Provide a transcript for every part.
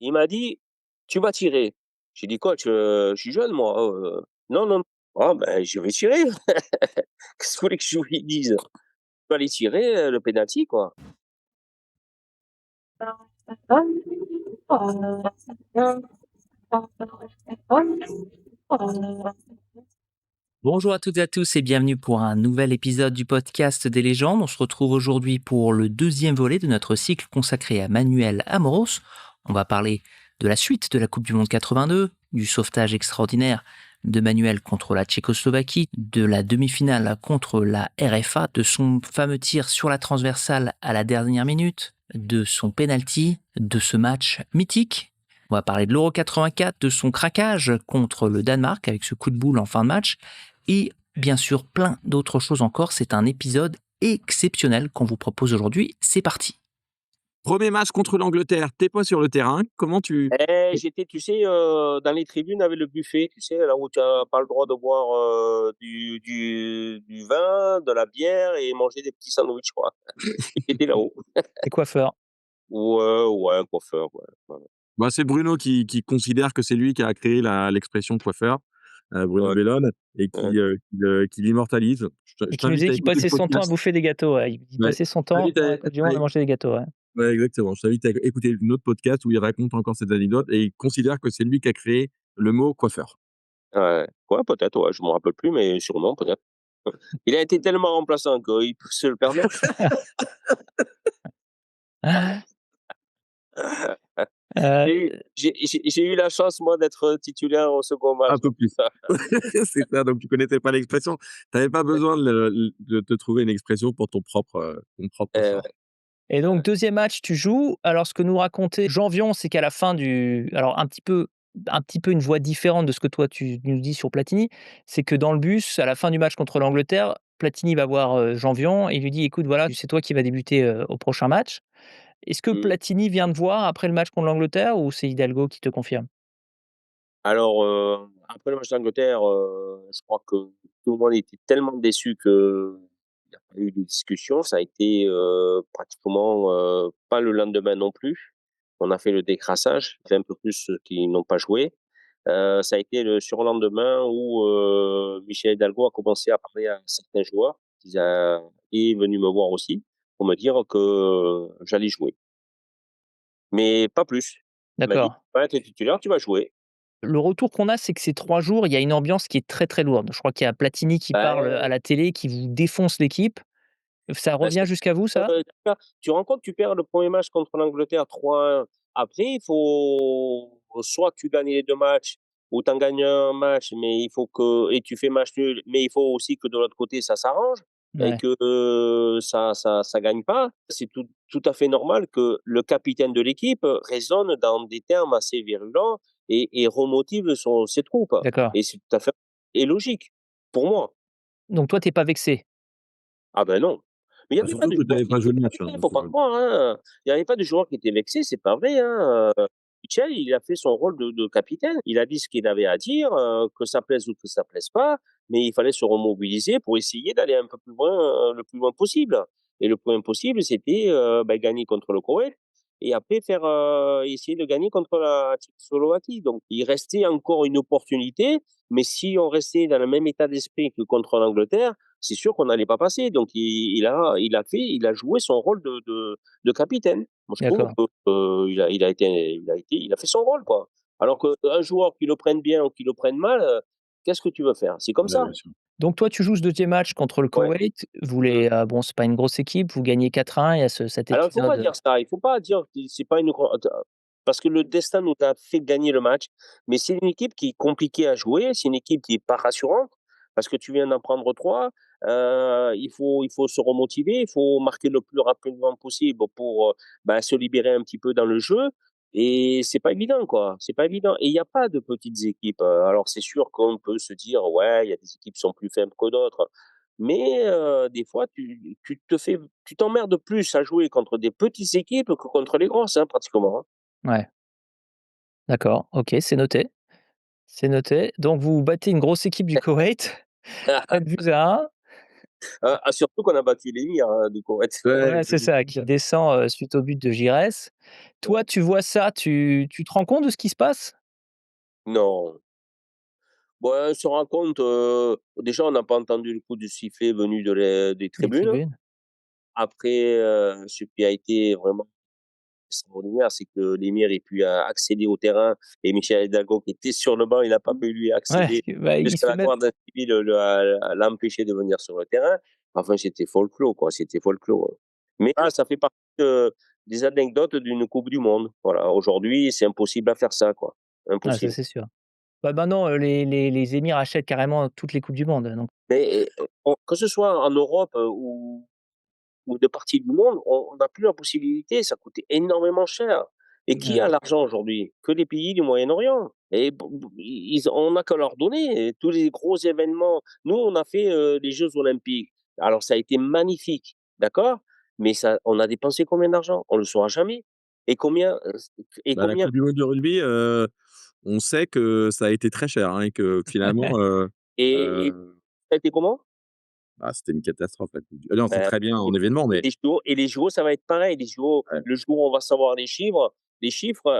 Il m'a dit: «Tu vas tirer». J'ai dit: «Coach, je suis jeune moi, non, non». «Ah ben, je vais tirer». Qu'est-ce que vous voulez que je lui dise? Je vais aller tirer, le penalty, quoi. Bonjour à toutes et à tous et bienvenue pour un nouvel épisode du podcast des légendes. On se retrouve aujourd'hui pour le deuxième volet de notre cycle consacré à Manuel Amoros. On va parler de la suite de la Coupe du Monde 82, du sauvetage extraordinaire de Manuel contre la Tchécoslovaquie, de la demi-finale contre la RFA, de son fameux tir sur la transversale à la dernière minute, de son penalty, de ce match mythique. On va parler de l'Euro 84, de son craquage contre le Danemark avec ce coup de boule en fin de match et bien sûr plein d'autres choses encore. C'est un épisode exceptionnel qu'on vous propose aujourd'hui. C'est parti. Premier match contre l'Angleterre, tu pas sur le terrain, comment tu J'étais, tu sais, dans les tribunes avec le buffet, tu sais, là où tu as pas le droit de boire, du vin, de la bière et manger des petits sandwichs, quoi. J'étais là-haut. Les coiffeurs. Ouais, un coiffeur, ouais, ouais, bah, c'est Bruno qui considère que c'est lui qui a créé l'expression coiffeur, Bruno ouais, Bellone et ouais. qui l'immortalise. Je Et qui nous t'invite disait à qu'il écouter le passait son temps à podcast. bouffer des gâteaux. Ouais. Il Ouais, passait son je temps t'invite pendant la Coupe du Monde à manger des gâteaux. Ouais. ouais, exactement. Je t'invite à écouter notre podcast où il raconte encore cette anecdote et il considère que c'est lui qui a créé le mot coiffeur. Ouais, ouais, peut-être, ouais, je me rappelle plus, mais sûrement, peut-être. Il a été tellement remplaçant qu'il peut se le permettre. Euh, J'ai eu la chance, moi, d'être titulaire au second match, Un peu donc plus. C'est ça, donc tu connaissais pas l'expression. Tu avais pas besoin de te trouver une expression pour ton propre ouais, sort. et donc ouais. deuxième match, tu joues. Alors ce que nous racontait Jean Vion, c'est qu'à la fin alors un petit peu une voix différente de ce que toi tu nous dis sur Platini, c'est que dans le bus, à la fin du match contre l'Angleterre, Platini va voir Jean Vion et lui dit: «Écoute, voilà, c'est toi qui vas débuter au prochain match». Est-ce que Mmh. Platini vient te voir après le match contre l'Angleterre ou c'est Hidalgo qui te confirme? Alors, après le match d'Angleterre, je crois que tout le monde était tellement déçu qu'il y a pas eu de discussion. Ça a été, pratiquement, pas le lendemain non plus. On a fait le décrassage. Il y avait un peu plus ceux qui n'ont pas joué. Ça a été le surlendemain où, Michel Hidalgo a commencé à parler à certains joueurs. Il est venu me voir aussi pour me dire que j'allais jouer, mais pas plus. Il m'a dit: D'accord. «Ouais, tu es titulaire, tu vas jouer». Le retour qu'on a, c'est que ces 3 jours, il y a une ambiance qui est très, très lourde. Je crois qu'il y a Platini qui parle à Bah la télé, qui vous défonce l'équipe. Ça Bah, revient c'est jusqu'à vous ça? tu rends compte, tu perds le premier match contre l'Angleterre 3-1. Après, il faut soit tu gagnes les 2 matchs ou tu en gagnes un match, mais il faut que et tu fais match nul, mais il faut aussi que de l'autre côté ça s'arrange et Ouais, que, ça gagne pas. C'est tout à fait normal que le capitaine de l'équipe, raisonne dans des termes assez virulents et remotive ses troupes d'accord. et c'est tout à fait et logique, pour moi. Donc toi, tu es pas vexé? Ah ben non. Mais il y Bah, avait pas surtout de que tu joueurs avais qui pas joué étaient le match, vexés, hein, faut pas croire, hein. Il y avait pas de joueurs qui étaient vexés, c'est pas vrai, hein. Michel, il a fait son rôle de capitaine. Il a dit ce qu'il avait à dire, que ça plaise ou que ça plaise pas, mais il fallait se remobiliser pour essayer d'aller un peu plus loin, le plus loin possible et le plus loin possible, c'était, gagner contre le Koweït et après essayer de gagner contre la Tchécoslovaquie. Donc il restait encore une opportunité, mais si on restait dans le même état d'esprit que contre l'Angleterre, c'est sûr qu'on n'allait pas passer. Donc il a joué son rôle de capitaine. Moi, je trouve D'accord. que, il a fait son rôle, quoi. Alors qu'un joueur qui le prenne bien ou qui le prenne mal, qu'est-ce que tu veux faire? C'est comme Ouais, ça. bien sûr. Donc toi, tu joues ce deuxième match contre le Ouais. Koweït. Vous Mmh. les, bon, c'est pas une grosse équipe, vous gagnez 4-1, il y a cet Alors il faut pas épisode, dire ça, il faut pas dire que c'est pas une gran parce que le destin nous a fait gagner le match, mais c'est une équipe qui est compliquée à jouer, c'est une équipe qui est pas rassurante, parce que tu viens d'en prendre 3. Il faut se remotiver, il faut marquer le plus rapidement possible pour, se libérer un petit peu dans le jeu et c'est pas évident, quoi, c'est pas évident et il y a pas de petites équipes, alors c'est sûr qu'on peut se dire: «Ouais, il y a des équipes qui sont plus faibles que d'autres». Mais des fois, tu t'emmerdes plus à jouer contre des petites équipes que contre les grosses, hein, pratiquement, hein. ouais, d'accord, OK, c'est noté, c'est noté. Donc vous battez une grosse équipe du Koweït, 4 buts à 1. Surtout qu'on a battu l'émir, de Koweït. Ouais, Ouais, c'est ça, qui descend, suite au but de Giresse. Toi, tu vois ça, tu te rends compte de ce qui se passe? Non. Ouais, on se rend compte, déjà on n'a pas entendu le coup du sifflet venu des Des tribunes. tribunes? Après, ce qui a été vraiment extraordinaire, c'est que l'émir ait pu accéder au terrain et Michel Hidalgo qui était sur le banc, il n'a pas pu lui Ouais, accéder bah, il puisque se fait la mettre guardia civile l'a empêché de venir sur le terrain. Enfin, c'était folklore, quoi, c'était folklore. Mais ça fait partie, des anecdotes d'une coupe du monde. Voilà, aujourd'hui, c'est impossible à faire ça, quoi, ah ça, impossible. c'est sûr. Bah, maintenant, les émirs achètent carrément toutes les coupes du monde, donc Mais, que ce soit en Europe, ou de parties du monde, on n'a plus la possibilité, ça coûtait énormément cher. Et qui ouais, a l'argent aujourd'hui? Que les pays du Moyen-Orient. Et on n'a qu'à leur donner. Et tous les gros événements. Nous, on a fait les Jeux Olympiques. Alors, ça a été magnifique, d'accord? Mais ça, on a dépensé combien d'argent? On ne le saura jamais. Et combien, et bah, la combien, coupe du monde de rugby, on sait que ça a été très cher, hein, et que finalement, et heu, ça a été comment? bah, c'était une catastrophe la coupe du non, c'est Ben, très bien en événement, mais Les JO, ça va être pareil. Les JO, ouais, le jour où on va savoir les chiffres,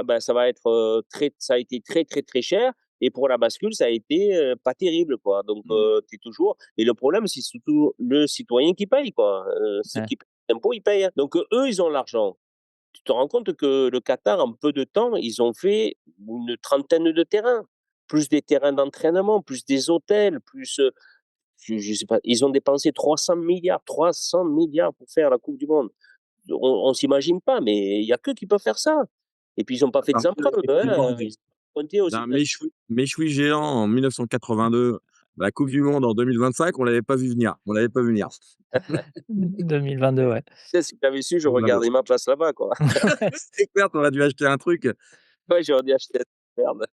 ben, ça va être, ça a été très, très, très cher et pour la bascule, ça a été, pas terrible, quoi. Donc, mmh, tu toujours et le problème, c'est surtout le citoyen qui paye, quoi. Ceux ouais. qui payent l'impôt, ils payent, hein. Donc, eux, ils ont l'argent. Tu te rends compte que le Qatar, en peu de temps, ils ont fait une trentaine de terrains, plus des terrains d'entraînement, plus des hôtels, plus, je sais pas, ils ont dépensé 300 milliards pour faire la coupe du monde. On s'imagine pas, mais il y a qu'eux qui peuvent faire ça. Et puis ils ont pas fait parce des que emprunts, effectivement, ils ont emprunté aux d'un États-Unis. méchoui géant en 1982, la coupe du monde en 2025, on l'avait pas vu venir, on l'avait pas vu venir. 2022, ouais. Tu sais, si j'avais su, je 2022. regardais ma place là-bas, quoi. C'est clair, tu aurais dû acheter un truc. Ouais, j'aurais dû acheter merde.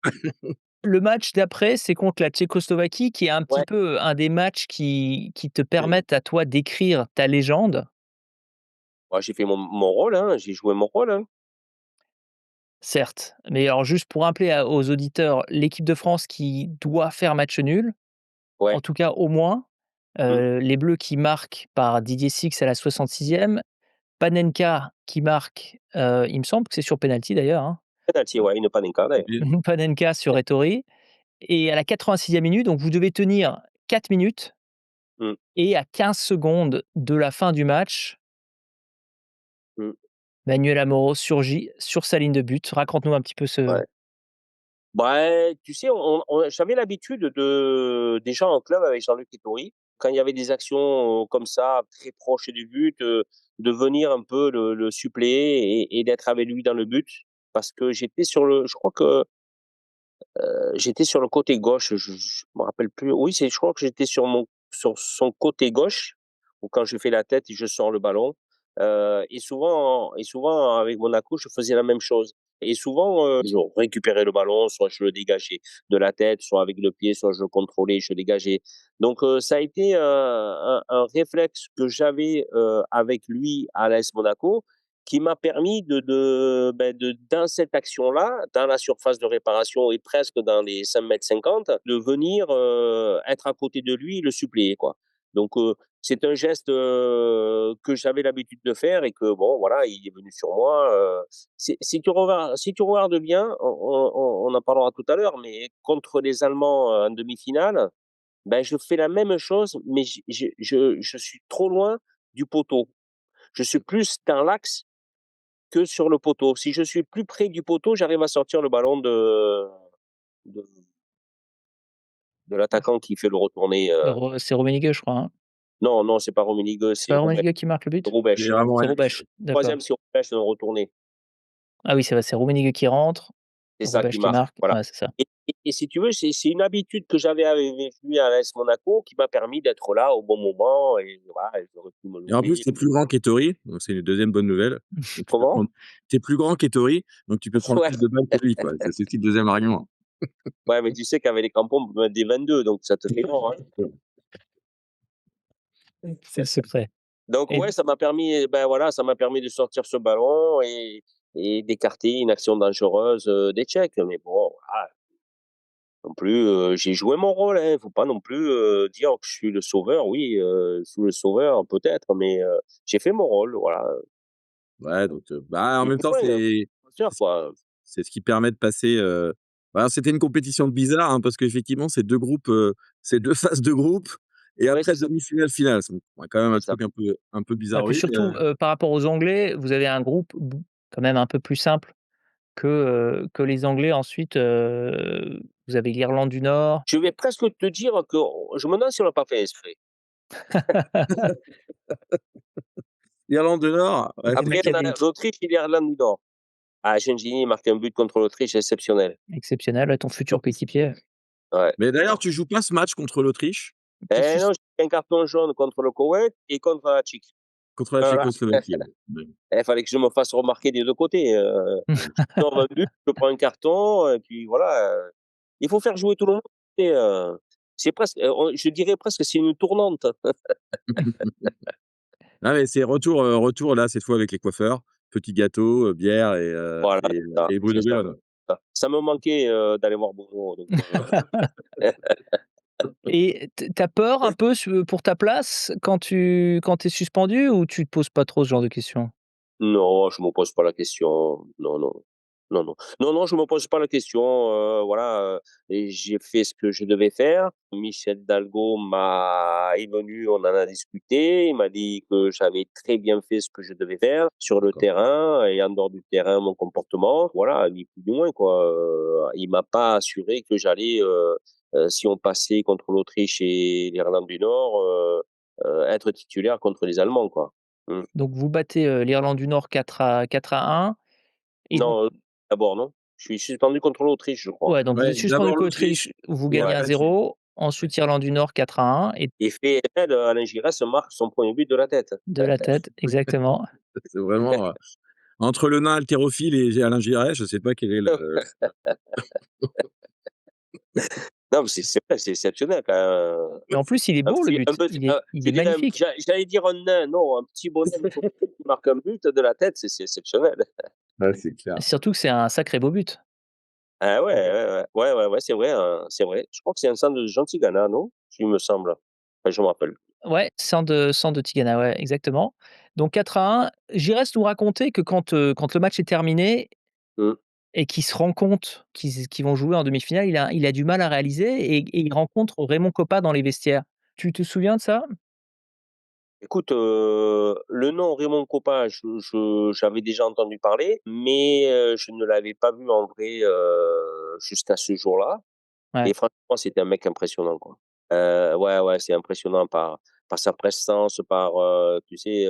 Le match d'après, c'est contre la Tchécoslovaquie qui est un petit Ouais, peu un des matchs qui te permettent à toi d'écrire ta légende. ouais, j'ai fait mon rôle, hein, j'ai joué mon rôle, hein. Certes, mais alors juste pour rappeler aux auditeurs, l'équipe de France qui doit faire match nul, en Ouais, tout cas au moins, mmh, les Bleus qui marquent par Didier Six à la 66e, Panenka qui marque, il me semble que c'est sur penalty d'ailleurs, hein, penalty, ouais, une Panenka d'ailleurs. Et Panenka sur Ettori et à la 86e minute, donc vous devez tenir 4 minutes Mmh, et à 15 secondes de la fin du match, mmh, Manuel Amoro surgit sur sa ligne de but. Raconte-nous un petit peu ce ouais. Bah, tu sais, j'avais l'habitude déjà en club avec Jean-Luc Ettori, quand il y avait des actions, comme ça, très proches du but, de venir un peu le suppléer et d'être avec lui dans le but. Parce que je crois que, j'étais sur le côté gauche, je me rappelle plus. Oui, je crois que j'étais sur son côté gauche, ou quand je fais la tête et je sors le ballon. Et souvent avec Monaco, je faisais la même chose. Et souvent, je récupérais le ballon, soit je le dégageais de la tête, soit avec le pied, soit je le contrôlais, je dégageais. Donc, ça a été, un réflexe que j'avais, avec lui à l'AS Monaco, qui m'a permis dans cette action-là, dans la surface de réparation et presque dans les 5,50 m, de venir, être à côté de lui et le suppléer, quoi. Donc, c'est un geste, que j'avais l'habitude de faire et que bon, voilà, il est venu sur moi, si tu regardes bien, on en parlera tout à l'heure, mais contre les Allemands, en demi-finale, ben, je fais la même chose, mais je suis trop loin du poteau. Je suis plus dans l'axe que sur le poteau. Si je suis plus près du poteau, j'arrive à sortir le ballon de de l'attaquant qui fait le retourné, c'est Rummenigge, je crois, hein? non, non, c'est pas Rummenigge, C'est c'est pas Rummenigge qui marque le but? c'est Roubesch. vraiment C'est rien. Roubesch, d'accord. 3e, c'est Roubesch dans le retourné. Ah oui, c'est vrai, c'est Rummenigge qui rentre, C'est ça qui Roubesch qui marque, marque. voilà. Ouais, c'est ça. Et si tu veux, c'est une habitude que j'avais avec lui à l'AS Monaco qui m'a permis d'être là au bon moment et voilà, j'aurais pu me Et en plus, louper. tu es plus grand qu'Ettori, donc c'est une deuxième bonne nouvelle. Donc tu peux Comment? prendre tu es plus grand qu'Ettori, donc tu peux prendre Ouais, plus de balles que lui, quoi. C'est aussi le deuxième argument. ouais, mais tu sais qu'avec les crampons, on peut mettre des 22, donc ça te fait grand, hein. C'est le secret Donc et ouais, ça m'a permis, ben, voilà, ça m'a permis de sortir ce ballon et d'écarter une action dangereuse, des Tchèques. Mais bon, voilà, non plus, j'ai joué mon rôle, hein. Faut pas non plus, dire que je suis le sauveur. Oui, je suis le sauveur peut-être, mais j'ai fait mon rôle, voilà. Ouais, donc bah, en J'ai même pris temps, loin, sûr, c'est quoi. c'est ce qui permet de passer, alors c'était une compétition bizarre, hein, parce qu'effectivement, c'est 2 groupes, c'est 2 phases de groupe et Ouais, après c'est ça, demi-finale, finale. C'est ouais, quand même un c'est ça. truc un peu Ouais, puis bizarroïde, surtout, par rapport aux Anglais, vous avez un groupe quand même un peu plus simple que les Anglais ensuite, vous avez l'Irlande du Nord. Je vais presque te dire que je me demande si on l'a pas fait exprès. Irlande du Nord, ouais, C'est Après, on a machiavélique. l'Autriche et l'Irlande du Nord. Ah, Gengini marque un but contre l'Autriche exceptionnel. Exceptionnel, ouais, ton futur coéquipier. Ouais. mais d'ailleurs, tu joues pas ce match contre l'Autriche? Tu es Eh non, sus j'ai pris un carton jaune contre le Koweït et contre la Tchéquie. Contre la Voilà. Tchécoslovaquie, ouais. Ouais. Il fallait que je me fasse remarquer des 2 côtés, je sors un but, je prends un carton et puis voilà, il faut faire jouer tout le monde et c'est presque, on je dirais presque c'est une tournante. Ah mais c'est retour là, cette fois avec les coiffeurs, petit gâteau, bière Voilà, c'est ça, et c'est Bruno ça, Bellone. ça. Ça me manquait, d'aller voir Bruno donc Et tu as peur un peu pour ta place quand tu es suspendu ou tu te poses pas trop ce genre de questions? non, je me pose pas la question. Non, non. Non, non. Non, non, je me pose pas la question, voilà, et j'ai fait ce que je devais faire. Michel Dalgo est venu, on en a discuté. Il m'a dit que j'avais très bien fait ce que je devais faire sur le D'accord. terrain et en dehors du terrain, mon comportement. Voilà, ni plus ni moins, quoi. Il m'a pas assuré que j'allais, si on passait contre l'Autriche et l'Irlande du Nord, être titulaire contre les Allemands, quoi. Mmh. Donc vous battez, l'Irlande du Nord 4-1 et donc Non, d'abord non. Je suis suspendu contre l'Autriche, je crois. ouais, donc vous Ouais, êtes suspendu d'abord contre l'Autriche l'Autriche, vous et gagnez Ouais, après tu 1-0, ouais, ensuite Irlande du Nord 4-1 et et fait elle, Alain Giresse marque son premier but de la tête. de la tête, exactement. c'est vraiment, entre le nain haltérophile et Alain Giret, je sais pas quel est le Non, mais c'est vrai, c'est exceptionnel quand même, Et en plus, il est un beau le petit un but, petit il je est dirais un magnifique. j'allais dire un nain, non, un petit bonhomme qui marque un but de la tête, c'est exceptionnel. ouais, c'est clair. Surtout que c'est un sacré beau but. Ah ouais, ouais, ouais. Ouais, ouais, ouais, c'est vrai, c'est vrai. Je crois que c'est un centre de Jean Tigana, non? Il me semble. Enfin, je me rappelle plus. Ouais, centre de Tigana, ouais, exactement. Donc 4-1. Giresse nous raconter que quand le match est terminé Mmh. et qu'il se rend compte qu'ils vont jouer en demi-finale, il a du mal à réaliser et il rencontre Raymond Kopa dans les vestiaires. Tu te souviens de ça? Écoute, le nom Raymond Kopa, j'avais déjà entendu parler, mais je ne l'avais pas vu en vrai, jusqu'à ce jour-là Ouais. et franchement, c'était un mec impressionnant, quoi. Ouais, ouais, c'est impressionnant par sa prestance, par, tu sais,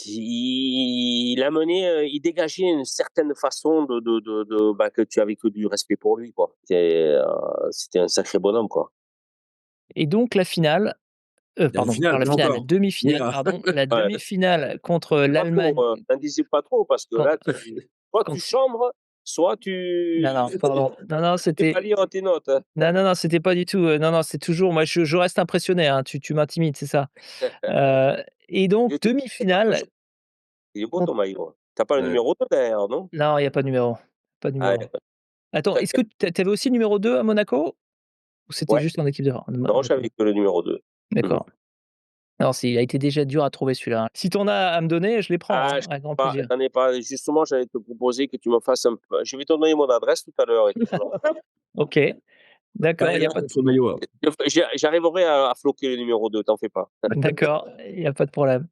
il amenait, il dégageait une certaine façon bah, que tu avais que du respect pour lui, quoi. C'était un sacré bonhomme, quoi. Et donc la finale, Il y a la pardon, finale, pas la pas finale, la encore. demi-finale, Oula. pardon, la Ouais, demi-finale contre pas trop, l'Allemagne n'anticipe pas trop parce que quand là, soit tu quand chambres, soit non, non, pardon. Non, non, tu sais pas c'était lire tes notes, hein. non, non, non, c'était pas du tout, non, non, c'est toujours moi je reste impressionné, hein, tu m'intimides, c'est ça. Heu et Il donc était demi-finale il est beau contre ton maillot, hein. Tu as pas le Ouais. numéro 2 derrière, non? non, il y a pas de numéro, pas de Ah, numéro. Attends, est-ce que tu avais aussi le numéro 2 à Monaco? Ou c'était ouais, juste en équipe de France? non, D'accord, j'avais que le numéro 2. Mmh. d'accord. Alors il a été déjà dur à trouver celui-là, hein. Si tu en as à me donner, je les prends, Ah, hein, avec grand pas plaisir. j'en ai pas. Justement, j'allais te proposer que tu me fasses un p je vais te donner mon adresse tout à l'heure et tu me l'envoies. OK, d'accord, il y a Allez, pas de contre maillot, alors. J'arriverai à floquer le numéro 2, t'en fais pas. d'accord, il y a pas de problème.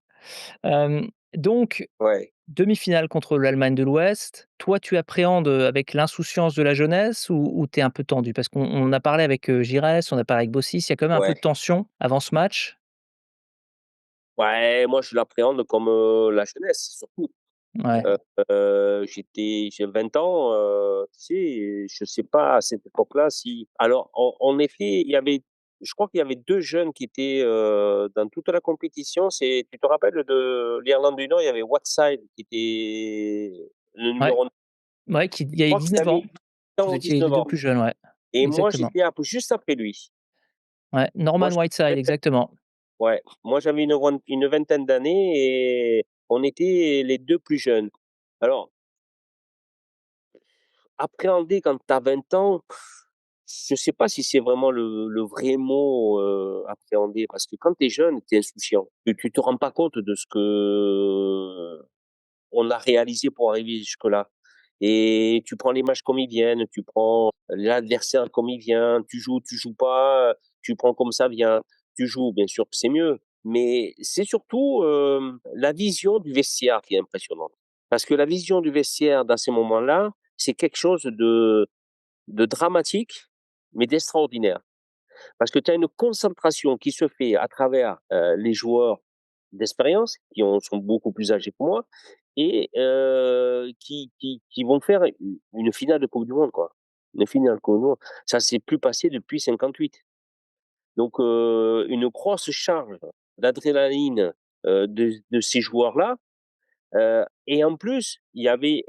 Hem, donc Ouais. demi-finale contre l'Allemagne de l'Ouest. Toi, tu appréhendes, avec l'insouciance de la jeunesse ou tu es un peu tendu? Parce qu'on a parlé avec, Giresse, on a parlé avec Bossis, il y a quand même un peu Ouais. de tension avant ce match? Ouais, moi je l'appréhende comme, la jeunesse surtout. Ouais, Heu j'ai 20 ans, tu sais, je sais pas à cette époque-là si alors en effet, il y avait je crois qu'il y avait 2 jeunes qui étaient, dans toute la compétition. Tu te rappelles de l'Irlande du Nord, il y avait Whiteside qui était le ouais, numéro 9. ouais, qui il y Je avait crois qu'il 19 avait ans. 8 ans Vous ou étiez les 19 2 ans plus jeunes, ouais, et moi exactement. j'étais juste après lui. Ouais, Moi Norman Whiteside, j'avais exactement. ouais, moi j'avais une vingtaine d'années et on était les 2 plus jeunes. Alors appréhender quand tu as 20 ans, je sais pas si c'est vraiment le vrai mot, appréhender, parce que quand tu es jeune, tu es insouciant. Tu te rends pas compte de ce que on a réalisé pour arriver jusque-là, et tu prends les matchs comme ils viennent, tu prends l'adversaire comme il vient, tu joues pas, tu prends comme ça vient. Tu joues, bien sûr que c'est mieux, mais c'est surtout, la vision du vestiaire qui est impressionnante. Parce que la vision du vestiaire dans ces moments-là, c'est quelque chose de dramatique, mais d'extraordinaire. Parce que tu as une concentration qui se fait à travers, les joueurs d'expérience sont beaucoup plus âgés que moi, et qui vont faire une finale de coupe du monde, quoi. Une finale de coupe du monde. Ça s'est plus passé depuis 58. Donc une grosse charge d'adrénaline, de ces joueurs-là, et en plus, il y avait,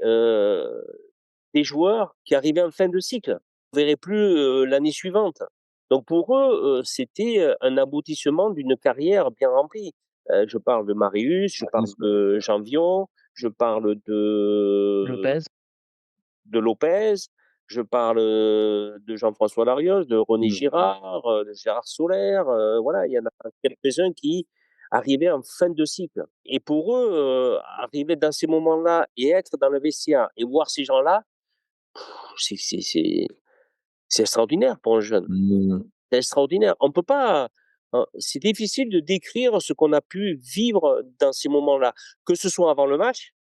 des joueurs qui arrivaient en fin de cycle. On ne verrait plus, l'année suivante. Donc pour eux, c'était, un aboutissement d'une carrière bien remplie. Je parle de Marius, je Ouais, bien parle sûr. de Janvion, je parle Lopez. de Lopez, je parle, de Jean-François Larios, de René Mmh. Girard, de Gérard Soler, voilà, il y en a quelques-uns qui arrivaient en fin de cycle, et pour eux, arriver dans ces moments-là et être dans le vestiaire et voir ces gens-là, c'est c'est c'est c'est extraordinaire pour un jeune. Mmh. C'est extraordinaire. On peut pas, c'est difficile de décrire ce qu'on a pu vivre dans ces moments-là, que ce soit avant le match,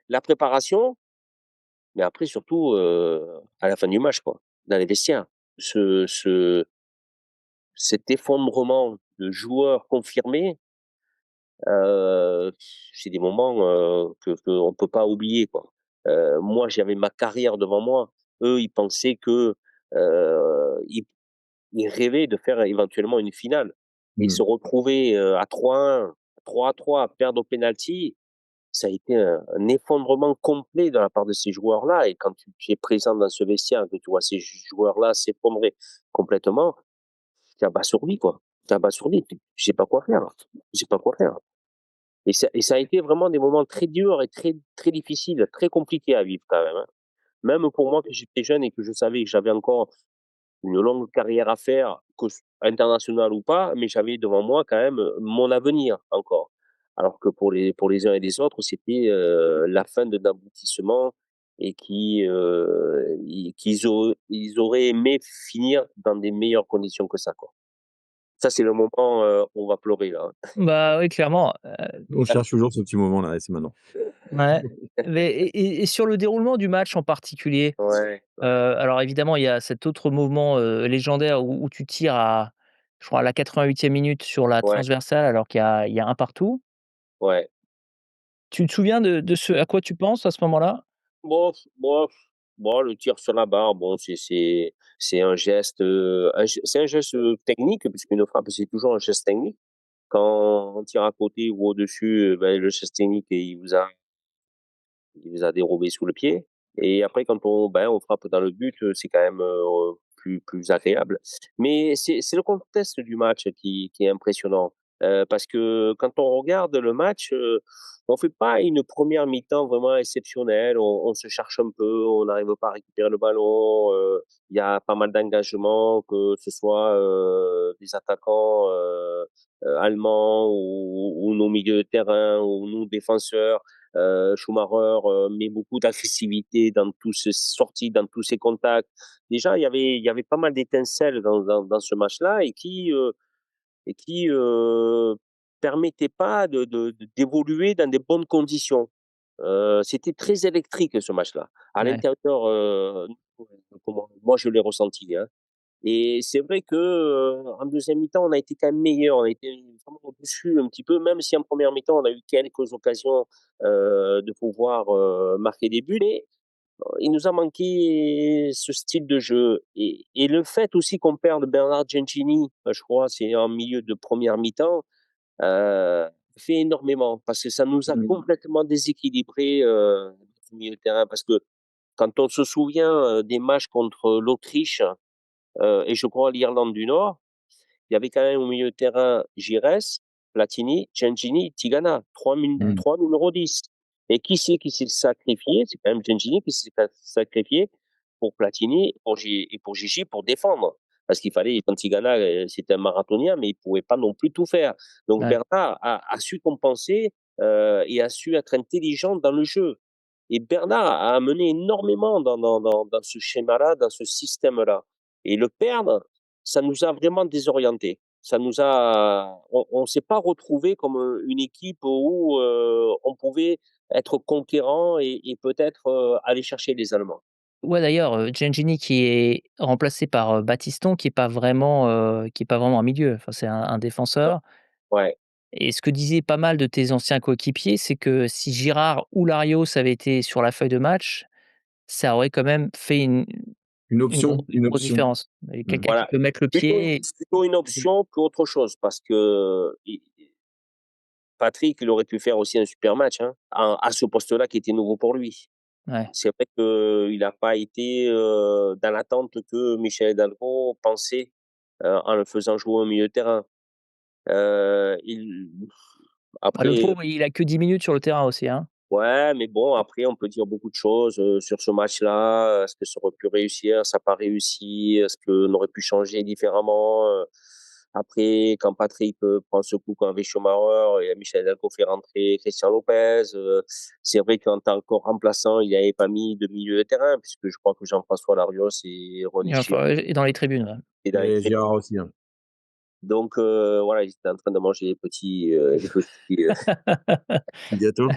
la préparation, mais après surtout, à la fin du match, quoi, dans les vestiaires. Ce ce Cet effondrement de joueurs confirmés, heu, c'est des moments, que qu'on peut pas oublier, quoi. Moi, j'avais ma carrière devant moi. Eux, ils pensaient que, ils rêvaient de faire éventuellement une finale, et Mmh. se retrouver, à 3-1, 3-3, perdre au pénalty, ça a été un effondrement complet de la part de ces joueurs-là, et quand tu es présent dans ce vestiaire, que tu vois ces joueurs-là s'effondrer complètement, tu es abasourdi, quoi. Tu es abasourdi, tu sais pas quoi faire, tu sais pas quoi faire, et ça a été vraiment des moments très durs et très très difficiles, très compliqués à vivre quand même, hein. Même pour moi, que j'étais jeune et que je savais que j'avais encore une longue carrière à faire, internationale ou pas, mais j'avais devant moi quand même, mon avenir encore. Alors que pour les uns et les autres, c'était, la fin d'un aboutissement, et ils auraient aimé finir dans des meilleures conditions que ça, quoi. Ça, c'est le moment, où on va pleurer là, hein. Bah, oui, clairement, On cherche toujours ce petit moment-là et c'est maintenant. ouais. Mais et sur le déroulement du match en particulier, Ouais, alors évidemment, il y a cet autre mouvement, légendaire où tu tires à, je crois, à la 88e minute sur la ouais, transversale alors qu'il y a un partout. ouais. Tu te souviens de ce à quoi tu penses à ce moment-là? Bof, bof, bon, le tir sur la barre, bon, c'est un geste, c'est un geste, technique, puisqu'une frappe, c'est toujours un geste technique. Quand on tire à côté ou au-dessus, ben, le geste technique, et il vous a dérobé sous le pied, et après quand on frappe dans le but, c'est quand même, plus agréable. Mais c'est le contexte du match qui est impressionnant, parce que quand on regarde le match, on fait pas une première mi-temps vraiment exceptionnelle. On se cherche un peu, on n'arrive pas à récupérer le ballon, il y a pas mal d'engagement, que ce soit, des attaquants, allemands, ou nos milieux de terrain, ou nous défenseurs. Schumacher, met beaucoup d'agressivité dans tous ses sorties, dans tous ses contacts. Déjà, il y avait pas mal d'étincelles dans ce match-là, et qui, permettaient pas d'évoluer dans des bonnes conditions. C'était très électrique ce match-là. À Ouais, l'intérieur, comment moi je l'ai ressenti, hein. Et c'est vrai que, en deuxième mi-temps, on a été quand même meilleur. On a été vraiment au-dessus un petit peu, même si en première mi-temps, on a eu quelques occasions, de pouvoir, marquer des buts. Mais il nous a manqué ce style de jeu, et le fait aussi qu'on perde Bernard Gentini, je crois, c'est en milieu de première mi-temps, heu, fait énormément, parce que ça nous a Mmh. complètement déséquilibré, au milieu de terrain. Parce que quand on se souvient, des matchs contre l'Autriche, et je crois l'Irlande du Nord, il y avait quand même au milieu de terrain Giresse, Platini, Gengini, Tigana, Mmh. 3 numéro 10. Et qui c'est qui s'est sacrifié? C'est quand même Gengini qui s'est sacrifié pour Platini et pour Gigi pour défendre. Parce qu'il fallait, quand Tigana, c'était un marathonien, mais il pouvait pas non plus tout faire. Donc Ouais. Bernard a su compenser, et a su être intelligent dans le jeu. Et Bernard a amené énormément dans ce schéma-là, dans ce système-là. Et le perdre, ça nous a vraiment désorientés. Ça nous a on s'est pas retrouvé comme, une équipe où, on pouvait être conquérant et peut-être, aller chercher les Allemands. Ouais, d'ailleurs, Gengini qui est remplacé par, Battiston qui est pas vraiment un milieu, enfin c'est un Ouais, défenseur ouais, et ce que disaient pas mal de tes anciens coéquipiers, c'est que si Girard ou Larios avaient été sur la feuille de match, ça aurait quand même fait Une une une grosse option. différence et Mmh. quelqu'un qui voilà. peut mettre le pied et Plutôt une option qu'autre chose parce que Patrick, il aurait pu faire aussi un super match, hein, à ce poste-là qui était nouveau pour lui. ouais. C'est vrai qu'il n'a pas été, dans l'attente que Michel Hidalgo pensait, en le faisant jouer au milieu de terrain. Il Bah, le après pauvre, il a que 10 minutes sur le terrain aussi, hein. Ouais, mais bon, après, on peut dire beaucoup de choses, sur ce match-là. Est-ce que ça aurait pu réussir? Ça n'a pas réussi? Est-ce qu'on aurait pu changer différemment? Après, quand Patrick, prend ce coup avec Schumacher et Michel Hidalgo fait rentrer Christian Lopez, c'est vrai qu'en tant que remplaçant, il n'avait pas mis de milieu de terrain puisque je crois que Jean-François Larios et Ronny Et Chir enfin et dans les tribunes, ouais. étaient dans les Et tribunes. Gérard aussi, hein. Donc voilà, ils étaient en train de manger les petits, Petit gâteau.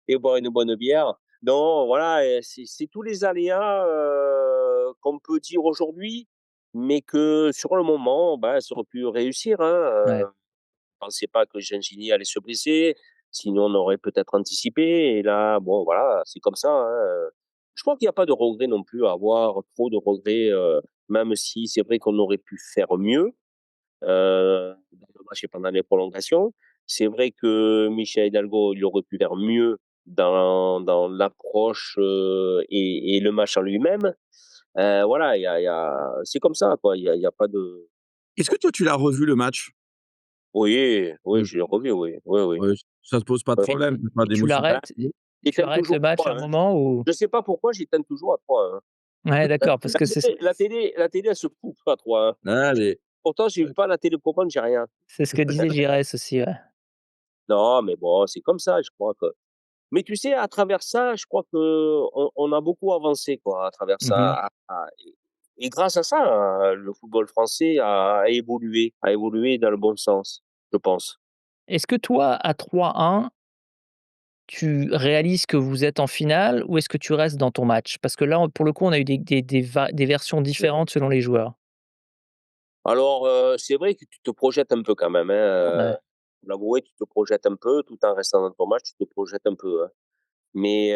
et boire une bonne bière. Non, voilà, c'est tous les aléas, qu'on peut dire aujourd'hui, mais que sur le moment, bah, ça aurait pu réussir, hein, Ouais. je pensais pas que Gengini allait se blesser, sinon on aurait peut-être anticipé et là, bon, voilà, c'est comme ça, hein, Je crois qu'il y a pas de regret non plus à avoir, trop de regrets, même si c'est vrai qu'on aurait pu faire mieux. Dans le match et pendant les prolongations. C'est vrai que Michel Hidalgo, il aurait pu faire mieux dans l'approche, et le match en lui-même. Voilà, il y a c'est comme ça quoi, il y a pas de Est-ce que toi, tu l'as revu le match? oui, oui, Mmh. je l'ai revu, oui, oui, oui. Ouais, ça te pose pas de Ouais. Et problème? Tu pas et tu d'émotion Voilà, l'arrêtes tu j'éteins arrêtes toujours le match à à un 3, hein. moment où Je sais pas pourquoi j'éteins toujours à 3, hein. ouais, d'accord, parce que La télé, elle se coupe à 3, hein. Ah les Pourtant, j'ai pas la télécommande, j'ai rien. c'est ce que disait Giresse aussi, ouais. Non, mais bon, c'est comme ça, je crois que mais tu sais, à travers ça, je crois qu'on a beaucoup avancé, quoi, à travers Mmh. ça, et grâce à ça, le football français a évolué dans le bon sens, je pense. Est-ce que toi, à 3-1, tu réalises que vous êtes en finale ou est-ce que tu restes dans ton match? Parce que là, pour le coup, on a eu des versions différentes selon les joueurs. Alors, c'est vrai que tu te projettes un peu quand même, hein, Ouais. faut l'avouer, tu te projettes un peu, tout en restant dans ton match, tu te projettes un peu, hein. Mais,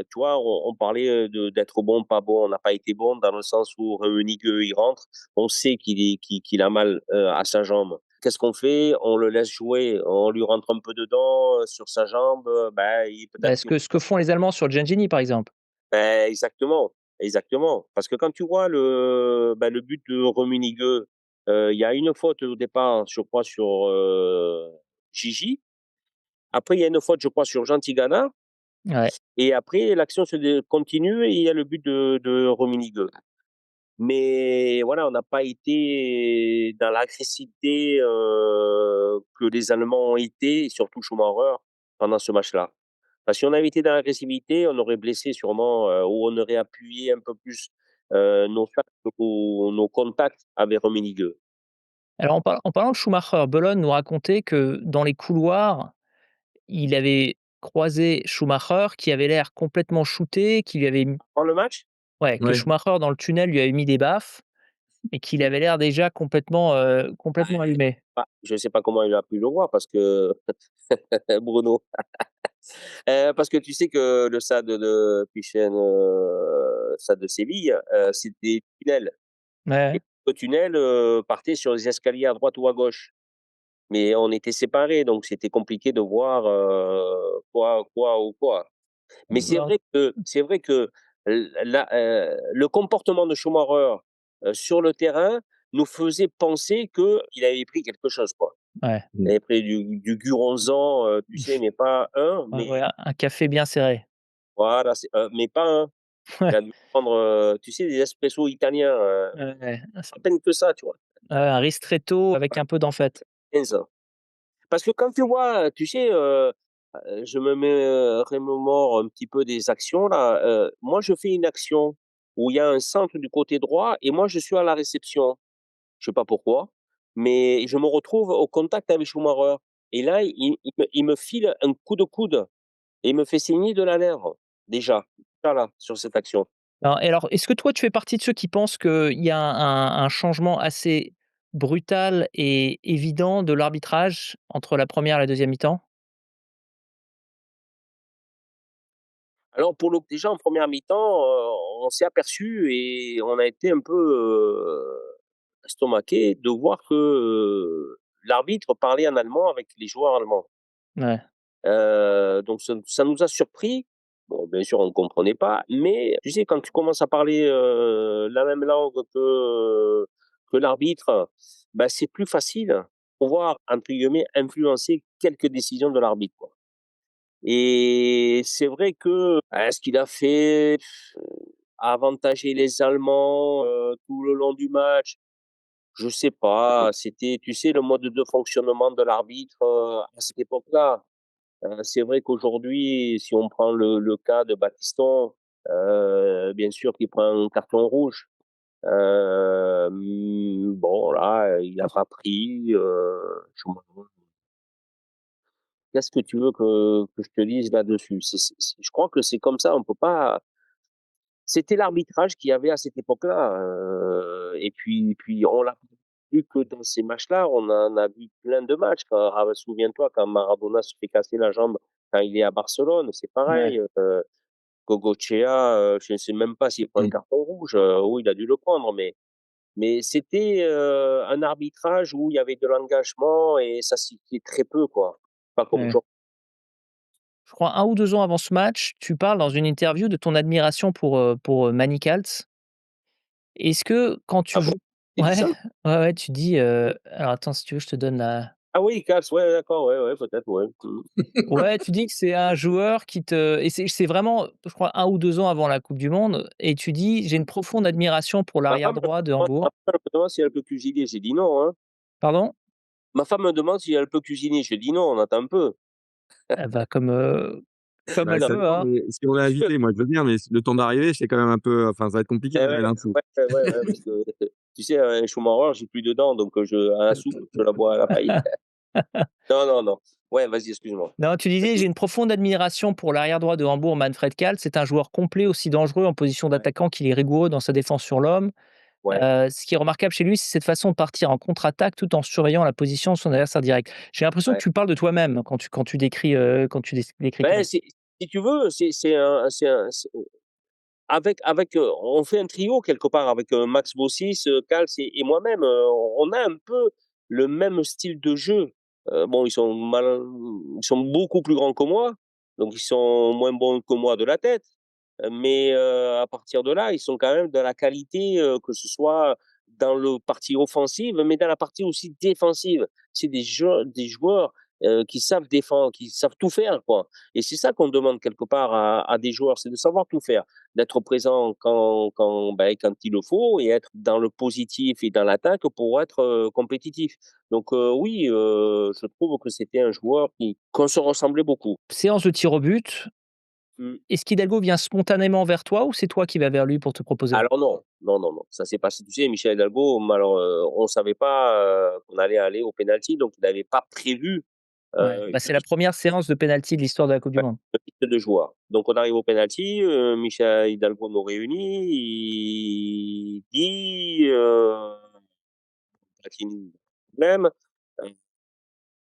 tu vois, on parlait, d'être bon, pas bon. On n'a pas été bon dans le sens où Rummenigge, il rentre, on sait qu'il a mal, à sa jambe. Qu'est-ce qu'on fait? On le laisse jouer, on lui rentre un peu dedans, sur sa jambe, bah, il Bah, peut-être qu'il ce que font les Allemands sur Gengini, par exemple. exactement, exactement. Parce que quand tu vois le but de Rummenigge, il y a une faute au départ, je crois, sur, Gigi. Après, il y a une faute, je crois, sur Jean Tigana. Ouais. Et après, l'action continue et il y a le but de Rummenigge. Mais voilà, on n'a pas été dans l'agressivité, que les Allemands ont été, et surtout Schumacher, pendant ce match-là. Parce si on avait été dans l'agressivité, on aurait blessé sûrement, ou on aurait appuyé un peu plus, nos actes ou nos contacts avec Rummenigge. Alors en parlant de Schumacher, Bologne nous racontait que dans les couloirs, il avait croisé Schumacher qui avait l'air complètement shooté, qui lui avait m Avant le match? ouais, que ouais. Schumacher dans le tunnel lui avait mis des baffes et qu'il avait l'air déjà complètement allumé. Je ne sais pas comment il a pu le voir parce que Bruno. Parce que tu sais que le stade de Pichen, stade de Séville, c'est des tunnels et Ouais, le tunnel, partait sur les escaliers à droite ou à gauche. Mais on était séparés, donc c'était compliqué de voir, quoi ou quoi. Mais ouais. c'est vrai que le comportement de Schumacher, sur le terrain nous faisait penser qu'il avait pris quelque chose, quoi. Ouais, Il Mmh. avait pris du Guronzan, tu sais, mais pas un, ouais, mais ouais, un café bien serré. voilà, mais pas un. Ouais, Il a dû prendre, tu sais, des espressos italiens, ouais, ouais. Ah, à peine que ça, tu vois? un ristretto avec un peu d'en fait. Rien ça. Parce que quand tu vois, tu sais, je me mets, remémore un petit peu des actions là, moi je fais une action où il y a un centre du côté droit et moi je suis à la réception. Je sais pas pourquoi, mais je me retrouve au contact avec Schumacher et là, il me file un coup de coude et il me fait saigner de la lèvre, déjà, ça là, sur cette action. Alors, est-ce que toi, tu fais partie de ceux qui pensent qu'il y a un changement assez brutal et évident de l'arbitrage entre la première et la deuxième mi-temps? Alors pour le déjà en première mi-temps, on s'est aperçu et on a été un peu, estomaqués de voir que, l'arbitre parlait en allemand avec les joueurs allemands. Ouais, Donc ça nous a surpris. Bon, bien sûr, on ne comprenait pas, mais tu sais, quand tu commences à parler, la même langue que l'arbitre, bah, c'est plus facile pour pouvoir, entre guillemets, «influencer» quelques décisions de l'arbitre, quoi. Et c'est vrai que, ce qu'il a fait, a avantagé les Allemands, tout le long du match. Je sais pas, c'était, tu sais, le mode de fonctionnement de l'arbitre, à cette époque-là. C'est vrai qu'aujourd'hui, si on prend le cas de Battiston, bien sûr qu'il prend un carton rouge. Bon là, il a pas pris, je me qu'est-ce que tu veux que je te dise là-dessus? C'est je crois que c'est comme ça, on peut pas. C'était l'arbitrage qu'il y avait à cette époque-là, et puis on l'a vu que dans ces matchs-là, on en a vu plein de matchs. Souviens-toi quand Maradona se fait casser la jambe quand il est à Barcelone, c'est ouais, pareil, Gogochea, je ne sais même pas s'il prend un Mmh. carton rouge, oui, il a dû le prendre, mais c'était, un arbitrage où il y avait de l'engagement et ça sifflait très peu, quoi. Pas comme ouais. aujourd'hui. Je crois 1 ou 2 ans avant ce match, tu parles dans une interview de ton admiration pour Manny Kals. Est-ce que quand tu Ah bon? joues Il dit ouais, ça? ouais, ouais, tu dis, alors attends, si tu veux, je te donne la Ah oui, Kals, ouais, d'accord, ouais, ouais, peut-être, ouais. Mmh. ouais, tu dis que c'est un joueur qui te et c'est vraiment, je crois 1 ou 2 ans avant la coupe du monde et tu dis: «J'ai une profonde admiration pour Ma l'arrière femme, droit de ma Hambourg». femme me demande si elle peut cuisiner, j'ai dit: «Non», hein. Pardon? Ma femme me demande si elle peut cuisiner, je dis: «Non, on attend un peu». Elle va comme Bah, elle Non, ça peut, dépend, hein. mais si on l'a invité, moi je veux bien, mais le temps d'arriver, c'est quand même un peu enfin, ça va être compliqué eh à ouais, gérer l'info. ouais, ouais, ouais, ouais, parce que tu sais, un Schumacher, j'ai plus de dents, donc je à la soupe, je la bois à la paille. Non, non, non. Ouais, vas-y, excuse-moi. Non, tu disais: «J'ai une profonde admiration pour l'arrière droit de Hambourg, Manfred Kals. C'est un joueur complet, aussi dangereux en position Ouais, d'attaquant qu'il est rigoureux dans sa défense sur l'homme. ouais, Ce qui est remarquable chez lui, c'est cette façon de partir en contre-attaque tout en surveillant la position de son adversaire direct». J'ai l'impression que ouais. tu parles de toi-même quand tu décris, décris Ben, Kals. c'est si tu veux, c'est avec, on fait un trio quelque part avec, Max Bossis, Kals et moi-même, on a un peu le même style de jeu. Bon, ils sont beaucoup plus grands que moi, donc ils sont moins bons que moi de la tête, mais à partir de là, ils sont quand même de la qualité, que ce soit dans le partie offensive, mais dans la partie aussi défensive. C'est des joueurs, qui savent défendre, qui savent tout faire, quoi, et c'est ça qu'on demande quelque part à des joueurs, c'est de savoir tout faire, d'être présent quand il le faut et être dans le positif et dans l'attaque pour être, compétitif. Donc oui, je trouve que c'était un joueur qu'on se ressemblait beaucoup. Séance de tir au but, Mmh. est-ce qu'Hidalgo vient spontanément vers toi ou c'est toi qui vas vers lui pour te proposer? Alors non, non, non, non, ça s'est passé, tu sais, Michel Hidalgo, on savait pas, qu'on allait aller au penalty, donc il n'avait pas prévu, Ouais, bah, une c'est la première séance de penalty de l'histoire de la coupe du monde. liste de joueurs. Donc on arrive au penalty, Michel Hidalgo nous réunit, il dit, Platini, problème, heu,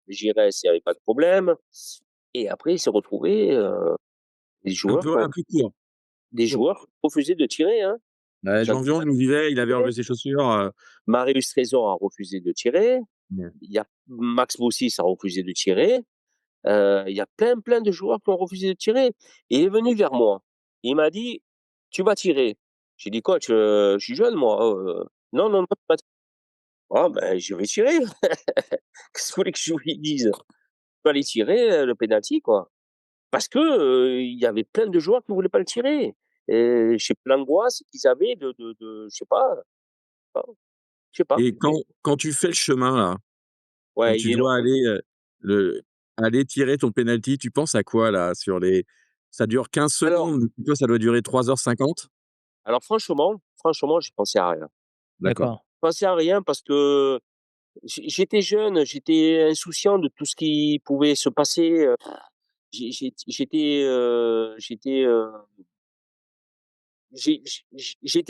Giresse, il y avait pas de problème, et après il s'est retrouvé, Un peu court. des Court. joueurs refusaient de tirer, hein. Jean J'entends Vion, pas il nous disait, il avait tirer. enlevé ses chaussures, Marius Trésor a refusé de tirer. mmh, Il y a Max Bossis a refusé de tirer. Il y a plein, plein de joueurs qui ont refusé de tirer, et il est venu vers moi. Il m'a dit: «Tu vas tirer». J'ai dit: «Coach, je suis jeune moi, non, non, non, pas t». «Ah ben, je vais tirer». Qu'est-ce que vous voulez que je lui dise? Je vais aller tirer, le penalty, quoi. Parce que, il y avait plein de joueurs qui voulaient pas le tirer, je sais pas l'angoisse qu'ils avaient je sais pas, hein, je sais pas. Et quand tu fais le chemin là, quand Ouais, il tu est long, dois hein. aller, le aller tirer ton penalty, tu penses à quoi là? Ça dure 15 Alors secondes, toi ça doit durer 3h50? alors franchement, j'ai pensé à rien. D'accord. D'accord. Je pensais à rien parce que j'étais jeune, j'étais insouciant de tout ce qui pouvait se passer, j'étais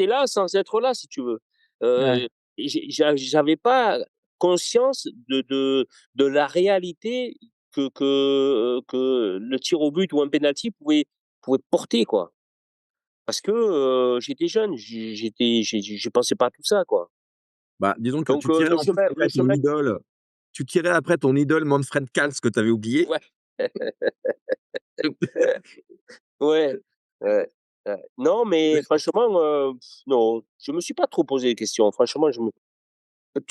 là sans être là, si tu veux. Ouais. Heu, j'avais pas conscience de la réalité que le tir au but ou un penalty pouvait porter, quoi. Parce que, j'étais jeune, j'y pensais pas à tout ça, quoi. Bah, disons que Donc tu tirais le en plus chemin le après ton chemin idole tu tirais après ton idole Manfred Kals que tu avais oublié. ouais, ouais, ouais, ouais. Non, mais franchement, non, je me suis pas trop posé les questions. Franchement, tu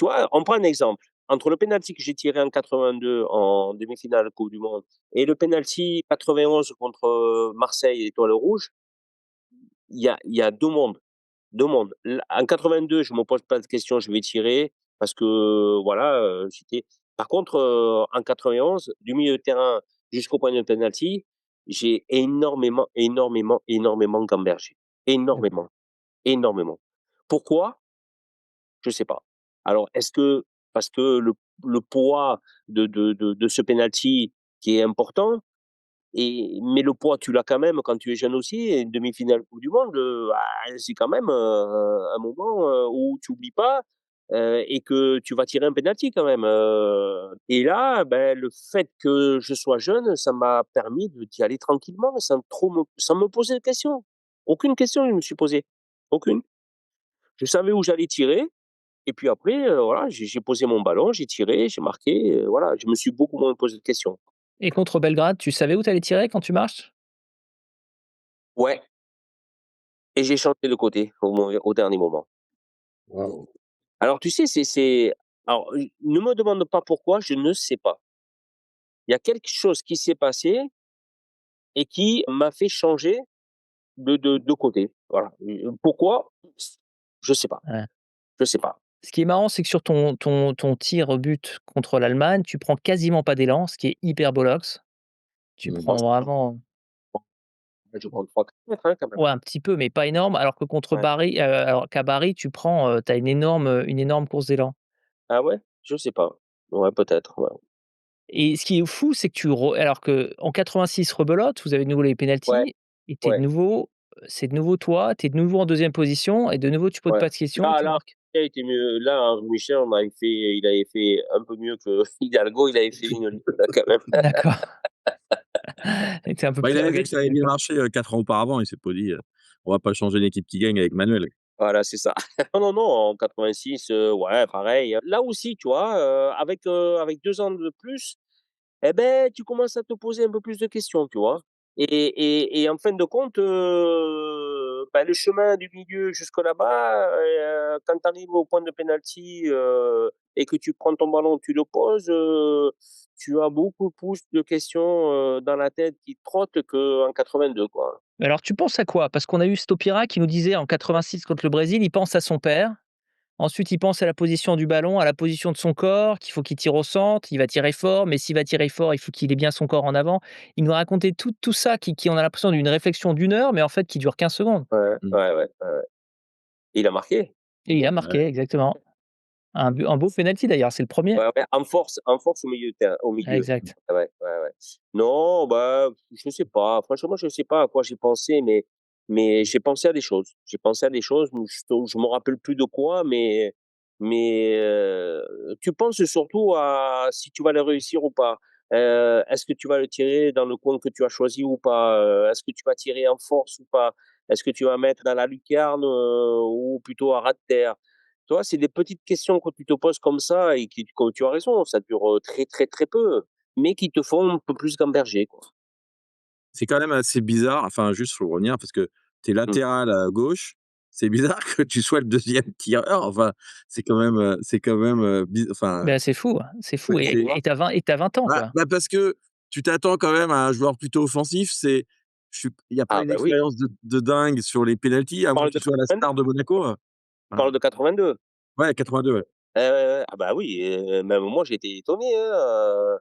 vois, on prend un exemple. Entre le penalty que j'ai tiré en 82 en demi-finale Coupe du monde et le penalty 91 contre, Marseille Étoile rouge, il y a 2 mondes, 2 mondes. En 82, je me pose pas de questions, je vais tirer parce que voilà, j'étais par contre, en 91, du milieu de terrain jusqu'au point de penalty, j'ai énormément, énormément, énormément gambergé. D'accord. Énormément, énormément. Pourquoi? Je sais pas. Alors, est-ce que parce que le poids de ce penalty qui est important mais le poids, tu l'as quand même quand tu es jeune aussi et une demi-finale coupe du monde, c'est quand même, un moment, où tu oublies pas, et que tu vas tirer un penalty quand même, et là, le fait que je sois jeune, ça m'a permis d'y aller tranquillement sans me poser de questions. Aucune question je me suis posé, aucune. Je savais où j'allais tirer et puis après, voilà, j'ai posé mon ballon, j'ai tiré, j'ai marqué, voilà, je me suis beaucoup moins posé de questions. Et contre Belgrade, tu savais où tu allais tirer quand tu marches? Ouais, et j'ai changé de côté au dernier moment. Waouh! Alors tu sais, alors, ne me demande pas pourquoi, je ne sais pas. Il y a quelque chose qui s'est passé et qui m'a fait changer de côté. Voilà, pourquoi? Je sais pas, Ouais. je sais pas. Ce qui est marrant, c'est que sur ton tir au but contre l'Allemagne, tu prends quasiment pas d'élan, ce qui est hyper bolox. Tu Mmh. Moi, prends vraiment je prends 3-4 mètres, hein, quand même. ouais, un petit peu, mais pas énorme, alors que contre Ouais. Bari, alors qu'à Bari, tu prends, tu as une énorme course d'élan. Ah ouais? Je sais pas. Ouais, peut-être, ouais. Et ce qui est fou, c'est que tu re alors qu'en 86 rebelote, vous avez de nouveau les Ouais, pénaltys et ouais, c'est de nouveau toi, tu es de nouveau en deuxième position et de nouveau tu poses ouais. pas de questions et tu Là, marques. il a été mieux. Là, Henri Michel, il avait fait un peu mieux que Hidalgo, il avait fait une ligne, là, quand même. D'accord. Et tu un peu Bah, il plus avait vu que ça engagé, avait bien d'accord. marché, 4 ans auparavant, il s'est pas dit: «On va pas changer l'équipe qui gagne avec Manuel». Voilà, c'est ça. Non, non, non, en 86, ouais, pareil. Là aussi, tu vois, avec 2 ans de plus, tu commences à te poser un peu plus de questions, tu vois? Et en fin de compte, le chemin du milieu jusque là-bas, quand tu arrives au point de penalty, et que tu prends ton ballon, tu le poses, tu as beaucoup plus de questions, dans la tête qui trottent qu'en 82, quoi. Mais alors tu penses à quoi? Parce qu'on a eu Stopira qui nous disait en 86 contre le Brésil, il pense à son père. Ensuite, il pense à la position du ballon, à la position de son corps, qu'il faut qu'il tire au centre, il va tirer fort, mais s'il va tirer fort, il faut qu'il ait bien son corps en avant. Il nous racontait tout ça qui on a l'impression d'une réflexion d'une heure, mais en fait qui dure 15 secondes. Ouais, Mmh. ouais, ouais, ouais, ouais. Il a marqué. Et il a Ouais. marqué, exactement. Un beau penalty d'ailleurs, c'est le premier. Ouais, ouais, en force au milieu de terrain au milieu. Exact. Ouais, ouais, ouais. Non, je sais pas. Franchement, je sais pas à quoi j'ai pensé, mais j'ai pensé à des choses. J'ai pensé à des choses, mais je me rappelle plus de quoi, tu penses surtout à si tu vas le réussir ou pas. Est-ce que tu vas le tirer dans le coin que tu as choisi ou pas? Est-ce que tu vas tirer en force ou pas? Est-ce que tu vas mettre dans la lucarne, ou plutôt à ras de terre? Tu vois, c'est des petites questions que tu te poses comme ça et qui comme tu as raison, ça dure, très, très, très peu, mais qui te font un peu plus gamberger, quoi. C'est quand même assez bizarre, enfin juste faut revenir parce que tu es Mmh. latéral à gauche, c'est bizarre que tu sois le deuxième tireur, enfin c'est quand même, enfin, Ben, c'est fou, hein, c'est ouais, fou Tu vois? et tu as 20 ans, bah quoi. parce que tu t'attends quand même à un joueur plutôt offensif, il y a pas Ah une bah oui, expérience de dingue sur les pénaltys, tu à moins que parles tu de sois la 82? star de Monaco, Tu ouais. parles de 82? Ouais, 82, ouais. Ouais, ouais, ouais. Ah bah oui, même moi j'étais étonné, hein,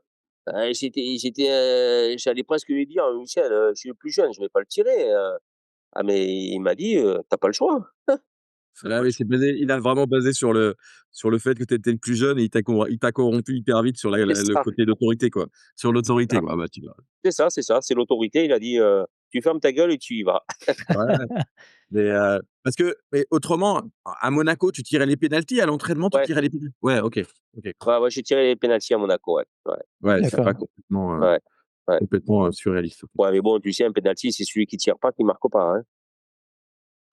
j'allais presque lui dire: «Michel, je suis le plus jeune, je vais pas le tirer», ah mais il m'a dit: «Tu pas le choix, tu Ah pas le oui, choix». il a vraiment basé sur le fait que tu étais le plus jeune et il t'a corrompu hyper vite sur C'est le ça, côté d'autorité, quoi. Sur c'est l'autorité, ça, quoi. Ah bah, tu vois? c'est ça, c'est l'autorité. Il a dit: «Tu fermes ta gueule et tu y vas». Ouais, mais parce que mais autrement, à Monaco, tu tirais les pénaltys, à l'entraînement, tu Ouais, tirais les pénaltys? Ouais, OK, OK. ouais, ouais, j'ai tiré les pénaltys à Monaco, ouais, ouais, Ouais, c'est D'accord. pas complètement, ouais, ouais. surréaliste. Ouais, mais bon, tu sais, un penalty, c'est celui qui tire pas qui marque pas, hein.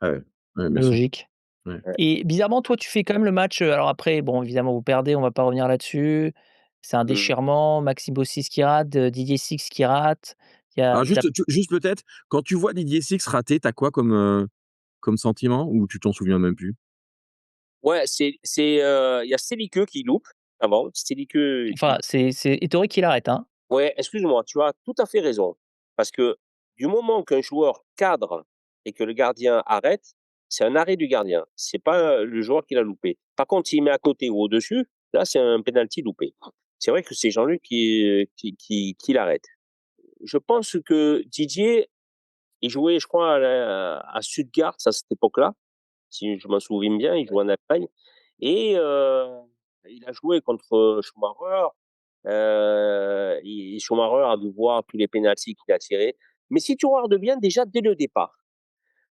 Ah ouais, ouais, bien sûr. Logique. Ouais. Ouais. Et bizarrement, toi, tu fais quand même le match, alors après, bon, évidemment, vous perdez, on va pas revenir là-dessus. C'est un Mmh. déchirement, Maxime Bossis qui rate, Didier Six qui rate. Il y a Alors tu juste peut-être, quand tu vois Didier Six rater, tu as quoi comme sentiment ou tu t'en souviens même plus? Ouais, il y a Séliqueux qui loupe avant, Séliqueux enfin, c'est Ettori qui l'arrête, hein? ouais, excuse-moi, tu as tout à fait raison. Parce que du moment qu'un joueur cadre et que le gardien arrête, c'est un arrêt du gardien. C'est pas le joueur qui l'a loupé. Par contre, s'il met à côté ou au-dessus, là, c'est un penalty loupé. C'est vrai que c'est Jean-Luc qui l'arrête. Je pense que Didier, il jouait, je crois, à Stuttgart à cette époque-là, si je m'en souviens bien, il jouait en Allemagne et il a joué contre Schumacher. Et Schumacher a dû voir tous les pénaltys qu'il a tirés. Mais si tu regardes bien, déjà dès le départ,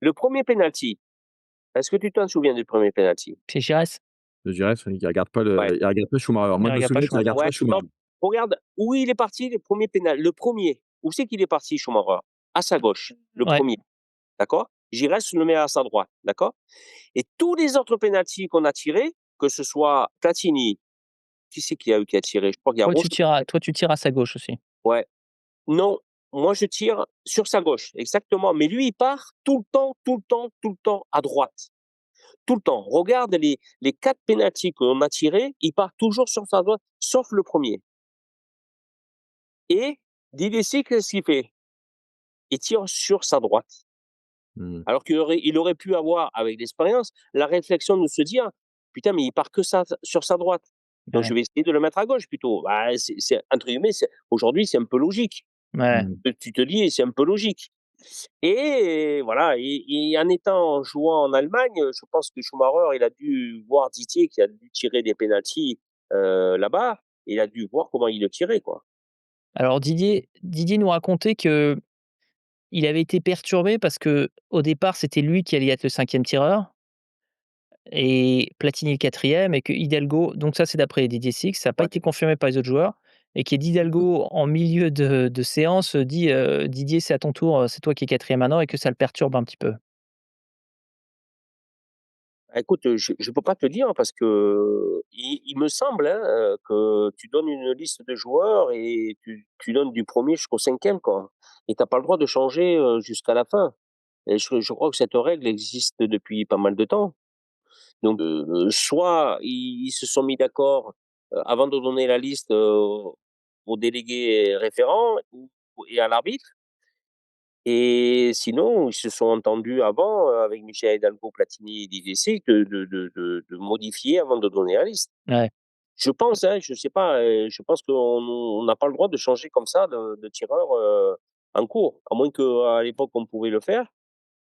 le premier penalty, est-ce que tu t'en souviens du premier penalty? C'est Giresse? Je dirais, Ouais, il regarde pas Schumacher. Il Moi, je me regarde pas souviens qu'il Schumacher. regarde ouais, pas non, Schumacher. regarde où il est parti le premier pénal, le premier. Où c'est qu'il est parti Schumacher? À sa gauche, le Ouais. premier, d'accord? Giresse le met à sa droite, d'accord? Et tous les autres pénaltys qu'on a tirés, que ce soit Platini, qui c'est qui a tiré? Je crois qu'il y a Roche. Toi, tu tires à sa gauche aussi. Ouais. Non, moi je tire sur sa gauche, exactement. Mais lui, il part tout le temps, tout le temps, tout le temps à droite. Tout le temps. Regarde les 4 pénaltys qu'on a tirés, il part toujours sur sa droite, sauf le premier. Et Didier, qu'est-ce qu'il fait? Il tire sur sa droite. Mmh. Alors il aurait pu avoir, avec l'expérience, la réflexion de se dire: «Putain, mais il part que ça sur sa droite. Donc je Ouais. vais essayer de le mettre à gauche plutôt». Bah, c'est entre guillemets, aujourd'hui, c'est un peu logique. Ouais. Mmh. Tu te dis: «C'est un peu logique». Et voilà et en jouant en Allemagne, je pense que Schumacher, il a dû voir Didier qui a dû tirer des pénaltys, là-bas. Il a dû voir comment il le tirait, quoi. Alors Didier nous racontait qu'il avait été perturbé parce qu'au départ, c'était lui qui allait être le 5e tireur et Platini le 4e et que Hidalgo, donc ça, c'est d'après Didier Six, ça n'a pas Ouais. été confirmé par les autres joueurs, et qu'Hidalgo, en milieu de séance, dit, «Didier, c'est à ton tour, c'est toi qui es 4e maintenant», et que ça le perturbe un petit peu. Écoute, je peux pas te dire parce qu'il me semble, hein, que tu donnes une liste de joueurs et tu donnes du premier jusqu'au 5e, quoi et tu as pas le droit de changer, jusqu'à la fin et je crois que cette règle existe depuis pas mal de temps. Donc, soit ils se sont mis d'accord, avant de donner la liste, au délégué référent ou et à l'arbitre et sinon, ils se sont entendus avant, avec Michel Hidalgo, Platini et Didier Six de modifier avant de donner la liste. Ouais. Je pense, hein, je sais pas, je pense qu'on n'a pas le droit de changer comme ça de tireur, en cours. À moins qu'à l'époque on pouvait le faire.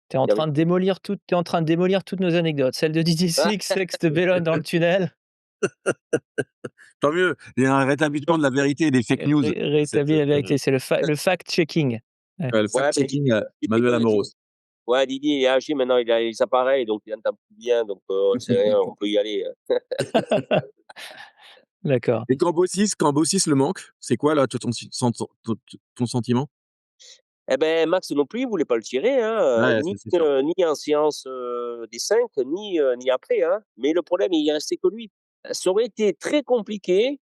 Tu es en Il y avait train de démolir toutes nos anecdotes. Celle de Didier Six, Sext Bellone dans le tunnel, Tant mieux, il y a un rétablissement de la vérité et des fake news. Cette, rétablit la vérité, c'est le fact-checking. Ouais. le ouais, mais fact-checking, Manuel Didier Amoros. ouais, Didier est âgé maintenant, il a les appareils, donc il entend plus bien, donc c'est rien, on peut y aller, D'accord. Et quand Bossis le manque, c'est quoi là toi ton sentiment? Eh ben, Max non plus, il voulait pas le tirer, hein, Ouais, ça c'est sûr. ni en séance, des 5, ni après, hein. Mais le problème, il restait que lui. Ça aurait été très compliqué,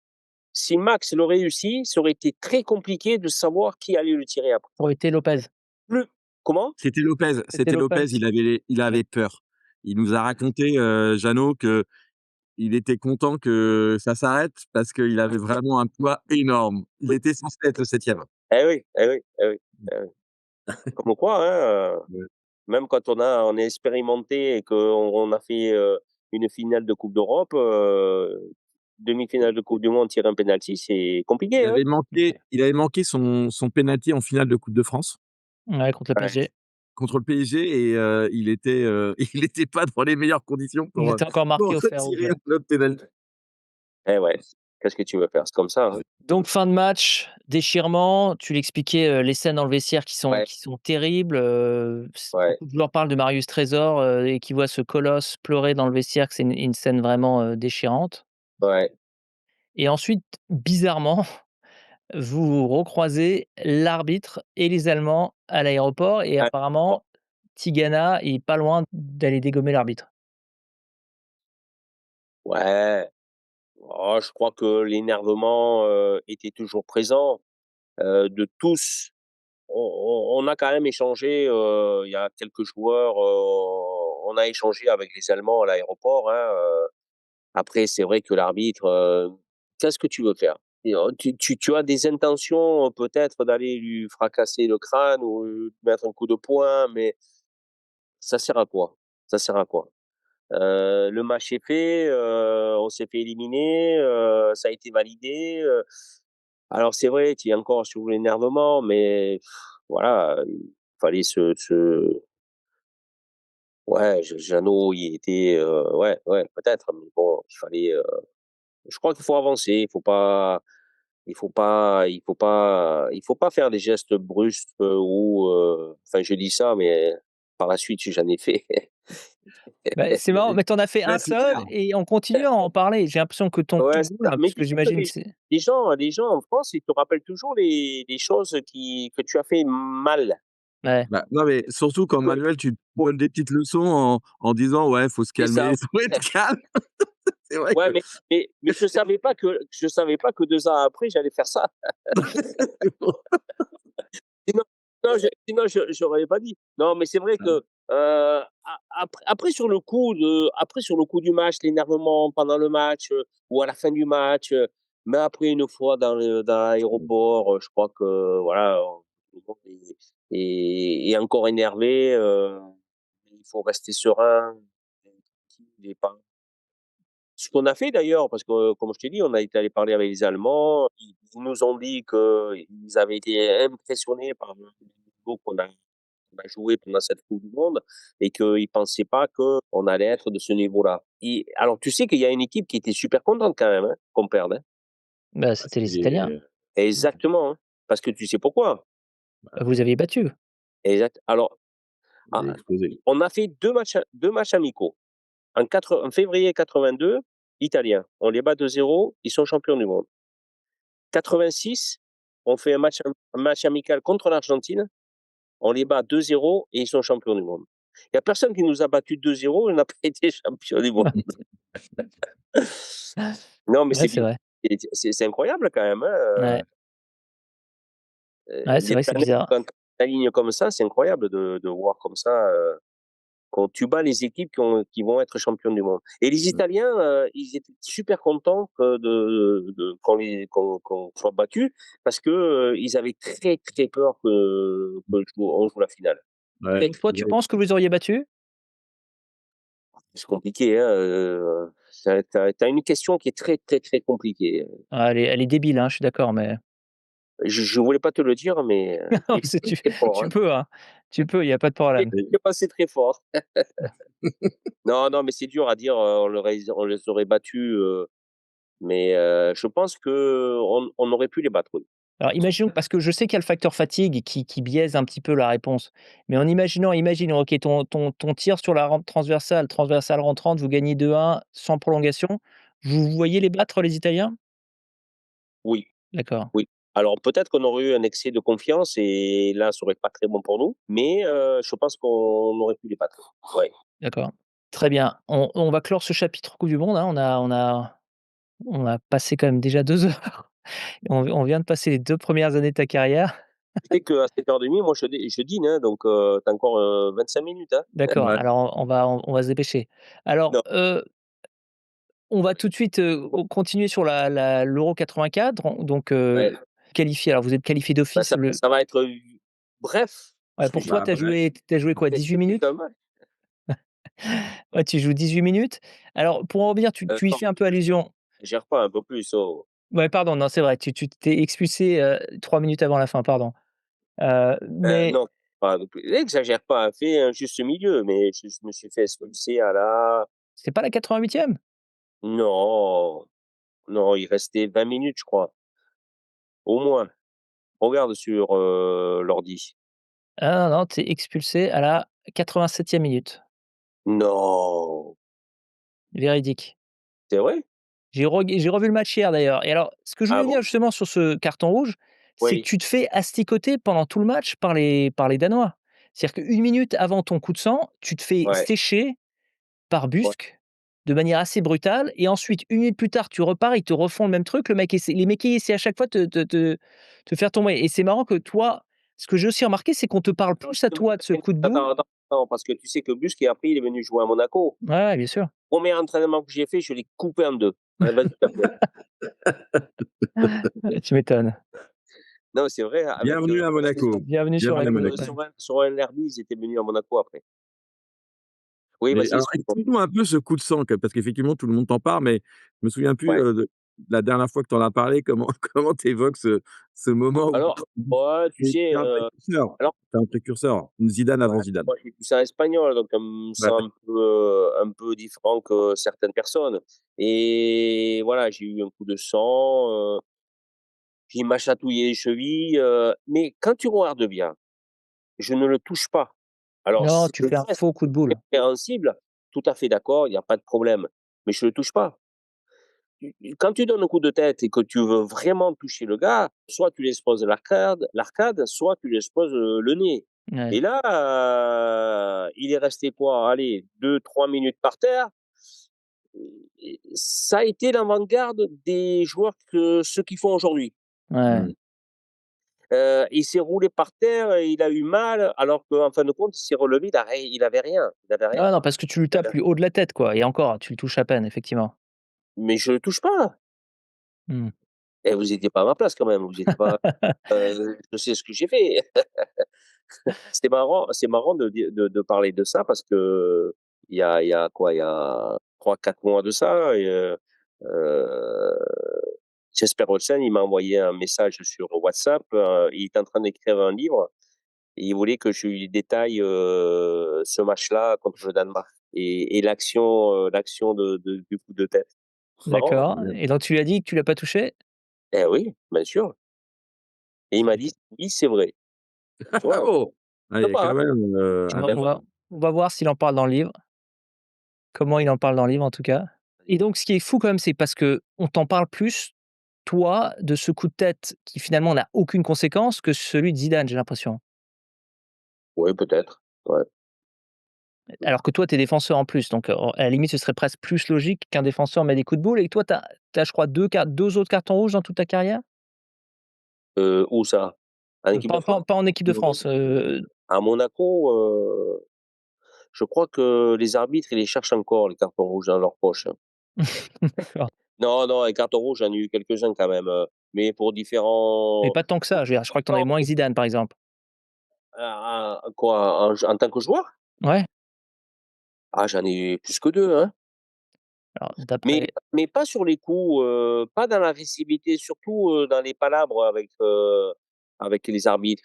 si Max l'aurait réussi, ça aurait été très compliqué de savoir qui allait le tirer après. Ça aurait été Lopez. Plus comment? C'était C'était Lopez, Lopez. il avait peur. Il nous a raconté, Jeannot, qu'il était content que ça s'arrête parce qu'il avait vraiment un poids énorme. Il était censé être le 7e. Eh oui, eh oui, eh oui, eh oui. Comme quoi, hein, Ouais. même quand on est expérimenté et qu'on a fait, une finale de coupe d'Europe, demi-finale de coupe du monde, tirer un penalty, c'est Il compliqué, hein? avait manqué il avait manqué son penalty en finale de coupe de France Ouais, contre le Ouais, PSG. contre le PSG et il était pas dans les meilleures conditions Il était encore pour marqué au fer rouge, tirer ouais. notre penalty. eh ouais, qu'est-ce que tu veux faire? C'est comme ça, hein. Donc fin de match, déchirement, tu l'expliquais, les scènes dans le vestiaire Ouais, qui sont terribles, ouais, beaucoup de joueurs parlent de Marius Trésor, et qui voient ce colosse pleurer dans le vestiaire, que c'est une scène vraiment, déchirante. ouais, Et ensuite, bizarrement, vous recroisez l'arbitre et les Allemands à l'aéroport et ouais, bon, apparemment Tigana est pas loin d'aller dégommer l'arbitre. ouais, oh, je crois que l'énervement, était toujours présent, de tous. On a quand même échangé, il y a quelques joueurs, on a échangé avec les Allemands à l'aéroport, hein, après c'est vrai que l'arbitre, qu'est-ce que tu veux faire? Et tu as des intentions, peut-être d'aller lui fracasser le crâne ou lui mettre un coup de poing, mais ça sert à quoi? Ça sert à quoi? Le match est fait, on s'est fait éliminer, ça a été validé, alors c'est vrai, tu es encore sur l'énervement, mais voilà, il fallait ouais, Jeannot, il était, ouais, ouais, peut-être, mais bon, il fallait, je crois qu'il faut avancer, il faut pas faire des gestes brusques, ou, enfin, je dis ça, mais par la suite, j'en ai fait. Bah, c'est marrant, mais tu en as fait un Ouais, c'est seul clair. et on continue à en parler. J'ai l'impression que ton Ouais, temps c'est roule, ça, hein, mais puisque tu sais que j'imagine c'est les gens en France, ils te rappellent toujours les choses que tu as fait mal. ouais. Bah, non, mais surtout quand Que Manuel, tu pour donnes des petites leçons en disant: «Ouais, faut se C'est calmer, ça. faut être calme». C'est vrai Ouais, que mais je savais pas que 2 ans après, j'allais faire ça. Sinon sinon j'aurais pas dit. Non, mais c'est vrai que, après sur le coup du match, l'énervement pendant le match, ou à la fin du match, mais après une fois dans l'aéroport, je crois que voilà, tout le monde est encore énervé, il faut rester serein et tranquille et pas ce qu'on a fait d'ailleurs, parce que, comme je t'ai dit, on a été allé parler avec les Allemands. Ils nous ont dit qu'ils avaient été impressionnés par le niveau qu'on a joué pendant cette coupe du monde et qu'ils pensaient pas qu'on allait être de ce niveau-là. Et alors, tu sais qu'il y a une équipe qui était super contente quand même, hein, qu'on perde, hein. Bah, bah, c'était les Italiens. c'est Exactement, hein, parce que tu sais pourquoi? Bah, vous aviez battu. Alors, il a ah, explosé. on a fait 2 matchs amicaux. En février 82, italiens, on les bat 2-0, ils sont champions du monde. 86, on fait un match amical contre l'Argentine, on les bat 2-0 et ils sont champions du monde. Il y a personne qui nous a battus 2-0 et on n'a pas été champion du monde. Non, mais Ouais, c'est c'est bien, vrai. c'est incroyable quand même, hein, Ouais. Ouais, c'est les vrai que c'est planètes bizarre. quand elles s'alignent comme ça, c'est incroyable de voir comme ça, quand tu bats les équipes qui vont être champions du monde. Et les Mmh. Italiens, ils étaient super contents que de qu'on soit battus parce que, ils avaient très, très peur on joue la finale. Ouais, Très, Donc toi, très tu peur. penses que vous les auriez battus? C'est compliqué, hein, tu as une question qui est très, très, très compliquée. Ah, elle est débile, hein, je suis d'accord, mais Je voulais pas te le dire, mais, non, j'ai c'est pensé très fort, tu hein. peux, hein. Tu peux, il y a pas de problème. J'ai pensé très fort. Non, non, mais c'est dur à dire, on les aurait battus, mais, je pense qu'on aurait pu les battre, oui. Alors imaginons parce que je sais qu'il y a le facteur fatigue qui biaise un petit peu la réponse, mais en imaginant imaginons, OK, ton tir sur la rampe transversale rentrante, vous gagnez 2-1 sans prolongation. Vous voyez les battre les Italiens? Oui. D'accord, Oui. Alors peut-être qu'on aurait eu un excès de confiance et là, ça aurait pas très bon pour nous, mais je pense qu'on aurait pu les battre. Ouais. d'accord. Très bien. On va clore ce chapitre Coupe du monde, hein. On a passé quand même déjà 2 heures. On vient de passer les 2 premières années de ta carrière. Tu sais qu'à 7:30, moi je dîne, hein, donc tu encore, 25 minutes, hein. D'accord, ouais. alors on va se dépêcher. Alors, Non, on va tout de suite, continuer sur l'Euro 84, donc ouais, qualifié. Alors vous êtes qualifié bah, d'office le ça va être, bref, Ouais, pour toi, Bah, ouais. tu as joué quoi? 18 minutes? Putain, mal. Ouais, tu joues 18 minutes. Alors pour en revenir, tu y Non, fais un peu allusion. exagère pas un peu plus, oh. Ouais, pardon, non, c'est vrai, tu t'es expulsé, 3 minutes avant la fin, pardon. Mais Non, pas non plus. Exagère pas, fais un juste milieu, mais je me suis fait expulser à la c'est pas la 88e? non, non, il restait 20 minutes, je crois, au moins. Regarde sur, l'ordi. Ah non, non, tu es expulsé à la 87e minute. Non, Véridique. c'est vrai? J'ai revu le match hier d'ailleurs et alors ce que je Ah voulais bon? dire justement sur ce carton rouge, c'est que Oui, tu te fais asticoter pendant tout le match par les Danois. C'est-à-dire qu'1 minute avant ton coup de sang, tu te fais ouais, sécher par ouais. Busk de manière assez brutale et ensuite 1 minute plus tard, tu repars, ils te refont le même truc. Le mec essaie Les mecs ils essaient à chaque fois te faire tomber et c'est marrant que toi, ce que j'ai aussi remarqué, c'est qu'on te parle Non, plus à toi de ce coup de boule. attends, parce que tu sais que Busquets après il est venu jouer à Monaco. Ouais, ouais, bien sûr. Premier entraînement que j'ai fait, je l'ai coupé en 2. Ouais, vas-y, t'as Tu m'étonnes. non, c'est vrai, avec, Bienvenue à Monaco. Bienvenue sur la Bienvenue à côte, avec, Monaco. ouais. Soren Lerby, ils étaient venus à Monaco après. Oui, Mais vas-y, alors excuse-moi. explique-moi un peu ce coup de sang que parce qu'effectivement tout le monde t'en parle, mais je me souviens plus, Ouais. de la dernière fois que tu en as parlé, comment comment tu évoques ce moment où Alors, ouais, tu tu sais, un précurseur, alors tu un précurseur, une Zidane avant ouais, Zidane. moi j'ai vu ça en espagnol, donc Ouais. c'est un peu différent que certaines personnes et voilà, j'ai eu un coup de sang, qui m'a chatouillé les chevilles, mais quand tu regardes bien, je ne le touche pas. Alors Non, c'est tu le fais un geste faux coup de boule. répréhensible, tout à fait d'accord, il y a pas de problème, mais je le touche pas. Quand tu donnes un coup de tête et que tu veux vraiment toucher le gars, soit tu lui exposes l'arcade, soit tu lui exposes, le nez. Ouais, Et là, il est resté quoi? Allez, 2 3 minutes par terre. Et ça a été l'avant-garde des joueurs que ceux qui font aujourd'hui. ouais. Mmh. Il s'est roulé par terre et il a eu mal, alors qu'en fin de compte, il s'est relevé, il avait rien, il avait rien, Ah non, parce que tu lui il tapes avait plus haut de la tête, quoi et encore, tu le touches à peine, effectivement. mais je le touche pas. Mmh. Et vous étiez pas à ma place quand même, vous étiez pas, je sais ce que j'ai fait. C'est marrant de dire de parler de ça parce que il y a quoi? Il y a 3 4 mois de ça et heu, Jesper Olsen, il m'a envoyé un message sur WhatsApp, il est en train d'écrire un livre et il voulait que je lui détaille, ce match-là contre le Danemark et l'action du coup de tête. Marrant, hein? D'accord et donc tu lui as dit que tu l'as pas touché? Eh oui, bien sûr et il C'est m'a dit: «Oui, c'est vrai». Tu vois? Oh! Ah il y a Sympa, quand hein? même, on un va Ben on voilà. va on va voir s'il en parle dans le livre, comment il en parle dans le livre, en tout cas et donc ce qui est fou quand même, c'est parce qu'on t'en parle plus, toi, de ce coup de tête qui finalement n'a aucune conséquence que celui de Zidane, j'ai l'impression. Oui, peut-être, ouais. Alors que toi, tu es défenseur en plus, donc à la limite, ce serait presque plus logique qu'un défenseur met des coups de boule et toi, tu as je crois 2 autres cartons rouges dans toute ta carrière? Où ça? En équipe de France? Pas en équipe de France, À Monaco, je crois que les arbitres, ils les cherchent encore les cartons rouges dans leur poche, hein. d'accord. Non, non, les cartons rouges, j'en ai eu quelques-uns quand même, mais pour Mais différents pas tant que ça, je veux dire, je crois que tu en as eu moins que Zidane, par exemple. quoi? En tant que joueur? Ouais, Ah, j'en ai eu plus que 2, hein. alors Mais d'après mais pas sur les coups, pas dans l'agressivité, surtout, dans les palabres avec les arbitres.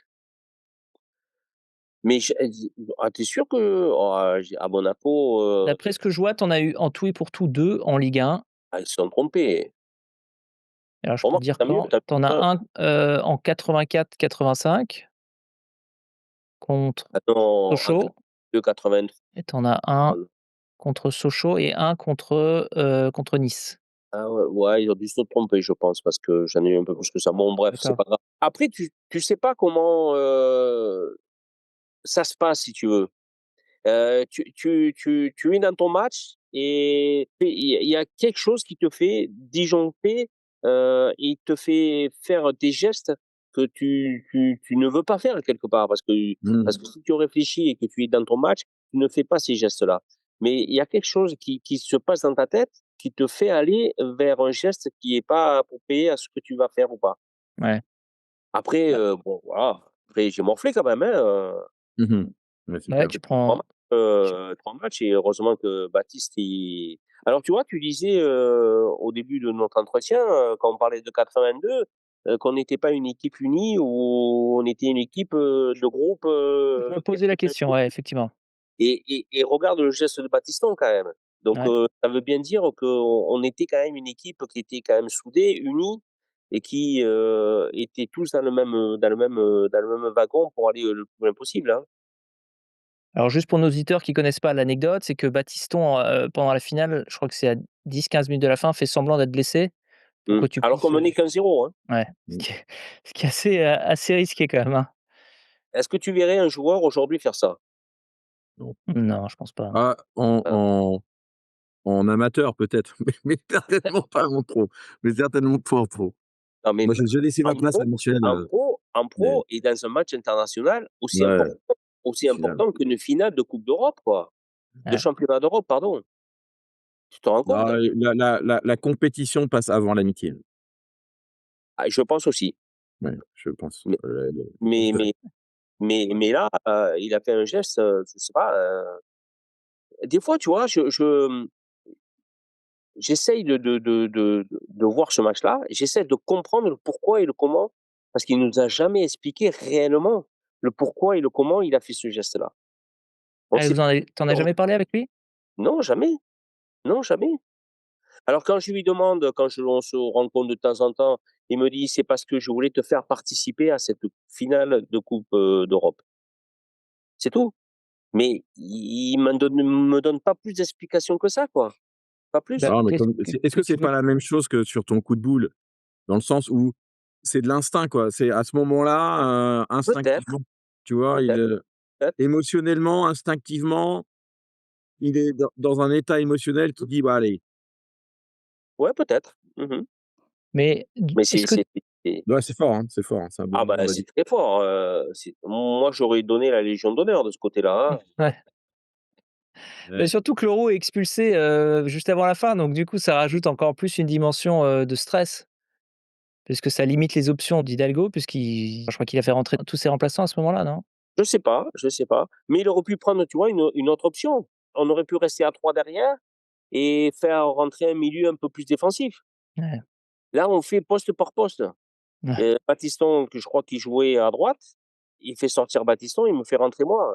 Mais tu es sûr que oh, j'ai à Monaco, d'après ce que je vois, tu en as eu en tout et pour tout 2 en Ligue 1. ils se sont trompés. Alors je peux te Remarque, dire tant mieux, quand. Tu en as un, en 84-85 contre ah non, en Sochaux 82-83. et tu en as un contre Sochaux et un contre Nice. Ah ouais, ouais, ils ont dû se tromper, je pense, parce que j'en ai eu un peu plus que ça. Bon, bref, c'est D'accord. pas grave. Après, tu sais pas comment, ça se passe, si tu veux. Tu es dans ton match et il y a quelque chose qui te fait disjoncter, et te fait faire des gestes que tu ne veux pas faire quelque part parce mmh. que si tu réfléchis et que tu es dans ton match, tu ne fais pas ces gestes-là. Mais il y a quelque chose qui se passe dans ta tête, qui te fait aller vers un geste qui est pas approprié à ce que tu vas faire ou pas. Ouais. Après, Bah, bon voilà, après j'ai morflé quand même, hein, Mmh. Ouais, c'est Ouais, clair. tu 3 prends matchs, tu 3 matchs et heureusement que Baptiste il alors tu vois, tu disais, au début de notre entretien, quand on parlait de 82, qu'on n'était pas une équipe unie ou on était une équipe, de groupe, je me qui posais la question, ouais, effectivement. et regarde le geste de Battiston quand même. Donc, Ouais. ça veut bien dire qu'on était quand même une équipe qui était quand même soudée, unie et qui, étaient tous dans le même wagon pour aller, le plus loin possible, hein. Alors juste pour nos auditeurs qui connaissent pas l'anecdote, c'est que Battiston, pendant la finale, je crois que c'est à 10-15 minutes de la fin, fait semblant d'être blessé pour Mmh. que tu Alors qu'on puisses, menait 15-0, hein. ouais, Mmh. ce qui est assez, assez risqué quand même, hein. Est-ce que tu verrais un joueur aujourd'hui faire ça? Non. Non, je pense pas. Ah, Voilà. en amateur peut-être, mais certainement pas en pro, mais certainement pas en pro. Non, mais Moi, j'ai laissé ma en place pro à Michel, en mais pro et dans un match international ouais, aussi final. important qu'une finale de coupe d'Europe, quoi, de Ouais. championnat d'Europe, pardon. Tu te rends Non, compte? la compétition passe avant l'amitié. Ah, je pense aussi. Ouais, je pense. Mais Le mais fait mais mais là, il a fait un geste, je sais pas, des fois, tu vois, j'essaye de voir ce match-là, j'essaie de comprendre le pourquoi et le comment, parce qu'il nous a jamais expliqué réellement le pourquoi et le comment il a fait ce geste-là. On Ah, sait vous en avez tu en as jamais parlé avec lui? non, jamais, non, jamais. Alors quand je lui demande, quand on se rencontre de temps en temps, il me dit: «C'est parce que je voulais te faire participer à cette finale de coupe, d'Europe». C'est tout. Mais il me donne pas plus d'explications que ça, quoi, pas Bah, plus. non, mais qu'est-ce comme que est-ce que que tu c'est veux pas la même chose que sur ton coup de boule? Dans le sens où c'est de l'instinct, quoi. C'est à ce moment-là, Peut-être, instinctivement, tu vois? peut-être, peut-être. Émotionnellement, instinctivement, il est dans un état émotionnel qui Mmh. dit: «Bah, allez». Ouais, peut-être. Mmh. mais du Mais est-ce que c'est Ouais, c'est fort, hein, c'est un bon ah mot, bah, on va dire. c'est très fort, c'est moi, j'aurais donné la légion d'honneur de ce côté-là, hein. ouais, mais Ouais. surtout que l'Euro est expulsé, juste avant la fin, donc du coup, ça rajoute encore plus une dimension, de stress, puisque ça limite les options d'Hidalgo, puisqu'il je crois qu'il a fait rentrer tous ses remplaçants à ce moment-là, non? Je sais pas, mais il aurait pu prendre, tu vois, une autre option. On aurait pu rester à 3 derrière et faire rentrer un milieu un peu plus défensif. Ouais, Là, on fait poste par poste. ouais, Battiston, que je crois qu'il jouait à droite, il fait sortir Battiston, il me fait rentrer moi,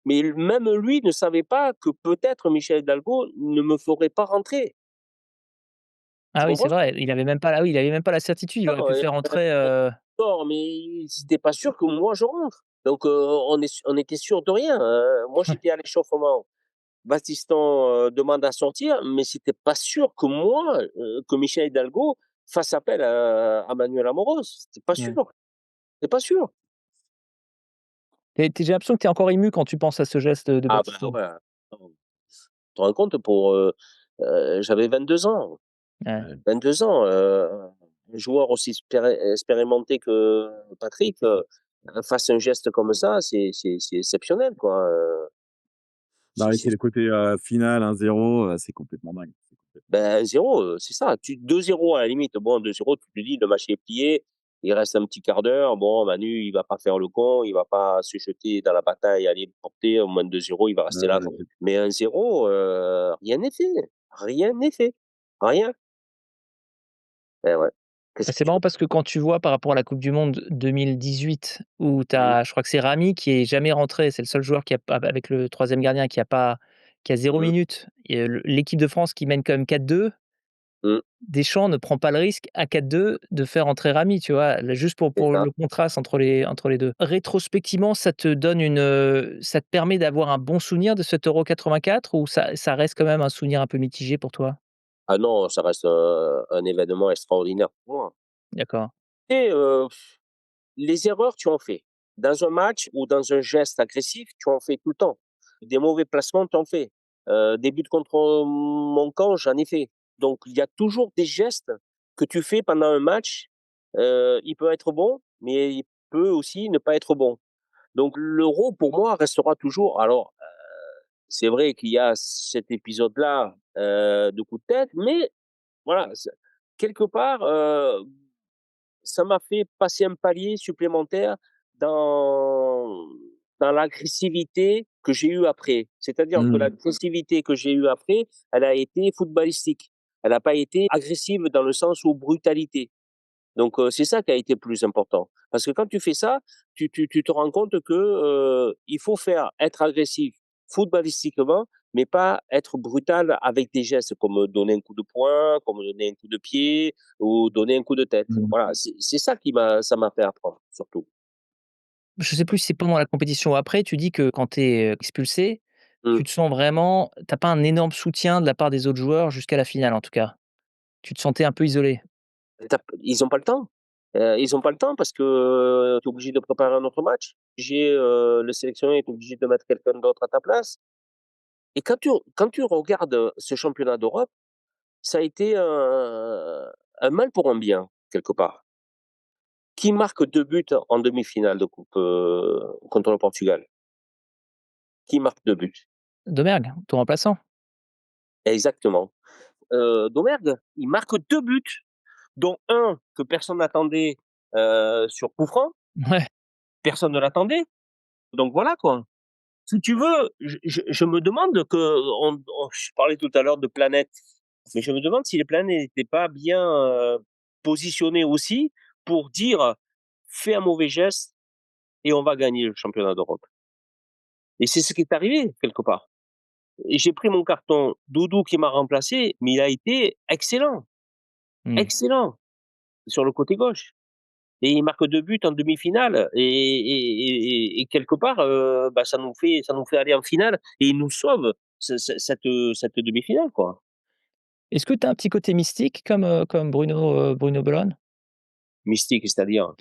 mais même lui ne savait pas que peut-être Michel Hidalgo ne me ferait pas rentrer. Tu ah oui, c'est comprends? vrai, il avait même pas la oui, il avait même pas la certitude, il aurait pu faire rentrer, D'accord, mais c'était pas sûr que moi je rentre. Donc, on était sûr de rien, moi j'étais à l'échauffement. Battiston, demande à sortir, mais c'était pas sûr que moi, que Michel Hidalgo fasse appel à Manuel Amoros. C'était pas ouais. sûr, c'est pas sûr. Tu j'ai l'impression que tu es encore ému quand tu penses à ce geste de Ah bah, Battiston. ouais. Tu te rends compte j'avais 22 ans, Ouais. Ouais. 22 ans, un joueur aussi expérimenté que Patrick, fasse un geste comme ça, c'est exceptionnel quoi, Bah, oui, c'est c'est le côté, final 1-0, c'est complètement dingue. C'est complètement dingue. ben 0, c'est ça. Tu 2-0 à la limite, bon 2-0 tu te dis le match est plié, il reste un petit quart d'heure, bon Manu il va pas faire le con, il va pas se jeter dans la bataille, aller porter au moins 2-0, il va Ouais, rester là. ouais, Mais 1-0, rien n'est fait, rien n'est fait, rien. Eh ouais. Qu'est-ce Bah, que c'est tu marrant veux? parce que quand tu vois par rapport à la coupe du monde 2018 où tu Mmh, as je crois que c'est Rami qui est jamais rentré, c'est le seul joueur qui a pas avec le troisième gardien qui a 0 mmh, minute et l'équipe de France qui mène quand même 4-2, mmh, Deschamps ne prend pas le risque à 4-2 de faire entrer Rami, tu vois? Là, juste c'est pour ça. le contraste entre les 2. Rétrospectivement, ça te donne ça te permet d'avoir un bon souvenir de cet Euro 84 ou ça reste quand même un souvenir un peu mitigé pour toi? Ah non, ça reste, un événement extraordinaire pour moi. D'accord. Et les erreurs, tu en fais. Dans un match ou dans un geste agressif, tu en fais tout le temps. Des mauvais placements, tu en fais. Des buts contre mon camp, j'en ai fait. Donc il y a toujours des gestes que tu fais pendant un match. Il peut être bon, mais il peut aussi ne pas être bon. Donc l'Euro, pour moi, restera toujours alors, c'est vrai qu'il y a cet épisode-là, de coup de tête, mais voilà, quelque part, ça m'a fait passer un palier supplémentaire dans dans l'agressivité que j'ai eue après. C'est-à-dire que Mmh. l'agressivité que j'ai eue après, elle a été footballistique. Elle n'a pas été agressive dans le sens où brutalité. Donc c'est ça qui a été le plus important. Parce que quand tu fais ça, tu te rends compte que, il faut être agressif footballistiquement, mais pas être brutal avec des gestes comme, donner un coup de poing, comme donner un coup de pied ou donner un coup de tête. Mmh. Voilà, c'est ça ça m'a fait apprendre, surtout. Je sais plus si c'est pendant la compétition ou après, tu dis que quand tu es, expulsé, tu Mmh. te sens vraiment tu as pas un énorme soutien de la part des autres joueurs jusqu'à la finale en tout cas? Tu te sentais un peu isolé? Ils ont pas le temps. Ils ont pas le temps parce que, tu es obligé de préparer un autre match. Le sélectionneur est obligé de mettre quelqu'un d'autre à ta place et quand tu regardes, ce championnat d'Europe, ça a été un mal pour un bien, quelque part. Qui marque 2 buts en demi-finale de coupe, contre le Portugal? Qui marque 2 buts? Domergue, ton remplaçant? Exactement. Domergue, il marque 2 buts, dont un que personne n'attendait, sur coup franc. Ouais. Personne ne l'attendait. Donc voilà, quoi. Si tu veux, je me demande que je parlais tout à l'heure de planètes, mais je me demande si les planètes n'étaient pas bien, positionnées aussi pour dire: «Fais un mauvais geste et on va gagner le championnat d'Europe» et c'est ce qui est arrivé quelque part et j'ai pris mon carton. Doudou qui m'a remplacé, mais il a été excellent, Mmh. excellent sur le côté gauche et il marque 2 buts en demi-finale et quelque part, bah, ça nous fait aller en finale et il nous sauve cette demi-finale, quoi. Est-ce que tu as un petit côté mystique comme Bruno Bellone? Mystique, c'est-à-dire?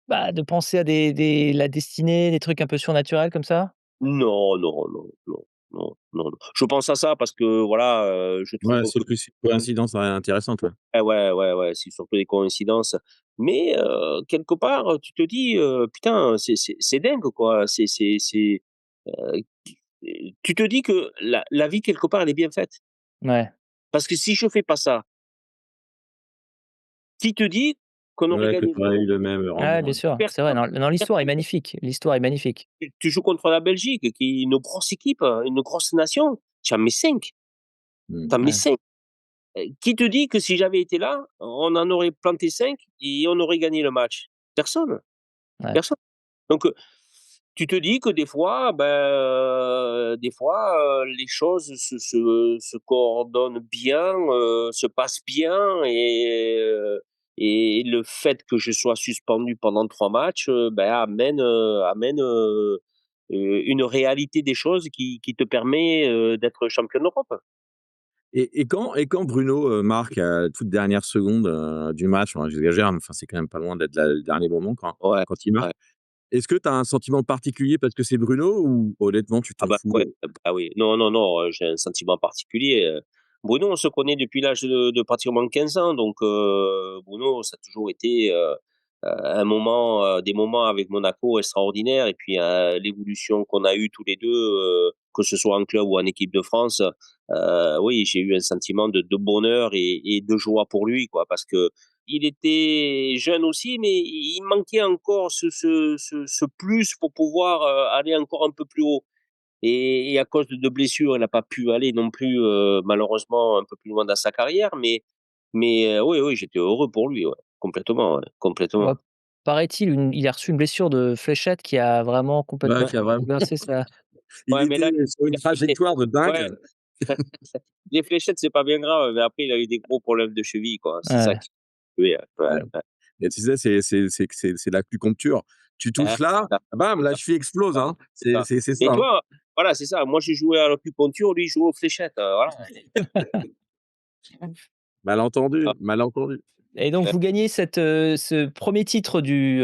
Bah, de penser à des la destinée, des trucs un peu surnaturels comme ça? Non, non, non, non, non, non. Je pense à ça parce que voilà, je trouve Ouais, c'est que plus une coïncidence, ouais, intéressante, ouais. ouais, ouais, ouais, c'est surtout des coïncidences. Mais quelque part, tu te dis, «Putain, c'est dingue, quoi». Heu, tu te dis que la vie quelque part, elle est bien faite. Ouais. Parce que si je fais pas ça, qui te dit qu'on aurait Ouais, que gagné tu aurais eu l'Euro? le même Ouais, rendement, bien ouais. sûr, c'est vrai, Personne, non, l'histoire est personne. magnifique, l'histoire est magnifique. Tu joues contre la Belgique qui est une grosse équipe, une grosse nation, tu en mets 5, Mmh. tu en mets Ouais, 5. Qui te dit que si j'avais été là, on en aurait planté 5 et on aurait gagné le match? Personne, ouais. personne. Donc tu te dis que des fois, les choses se coordonnent bien, se passent bien et le fait que je sois suspendu pendant 3 matchs, amène une réalité des choses qui te permet, d'être champion d'Europe. Et quand Bruno, marque à la toute dernière seconde, du match, enfin j'exagère, mais enfin c'est quand même pas loin d'être le dernier moment Ouais, quand il marque. ouais. Est-ce que tu as un sentiment particulier parce que c'est Bruno ou honnêtement tu Ah t'en bah, fous, ouais, bah, oui. Non, non, non, j'ai un sentiment particulier, Bruno, on se connaît depuis l'âge de pratiquement 15 ans, donc Bruno, ça a toujours été, des moments avec Monaco extraordinaires et puis, l'évolution qu'on a eue tous les 2, que ce soit en club ou en équipe de France, oui, j'ai eu un sentiment de bonheur et de joie pour lui, quoi. Parce qu'il était jeune aussi, mais il manquait encore ce plus pour pouvoir, aller encore un peu plus haut. Et à cause de blessures, il n'a pas pu aller non plus, malheureusement un peu plus loin dans sa carrière, mais oui, oui, j'étais heureux pour lui, ouais, complètement, ouais, Ouais, complètement. paraît-il, il a reçu une blessure de fléchette qui a vraiment ouais, complètement qui a vraiment bouleversé sa il Ouais, mais était là, sur une il a été trajectoire de dingue. ouais, les fléchettes, c'est pas bien grave, mais après il a eu des gros problèmes de cheville, quoi. C'est ça ouais, qui oui, ouais, Ouais. ouais. Et tu sais, c'est l'acupuncture. Tu Hein, touches là, ça, bam, la ça, cheville explose, ça, hein. c'est ça. C'est ça, Mais tu hein. vois, voilà, c'est ça. Moi, j'ai joué à l'acupuncture, lui, il joue aux fléchettes, voilà. Malentendu, malentendu. et donc vous gagnez ce premier titre du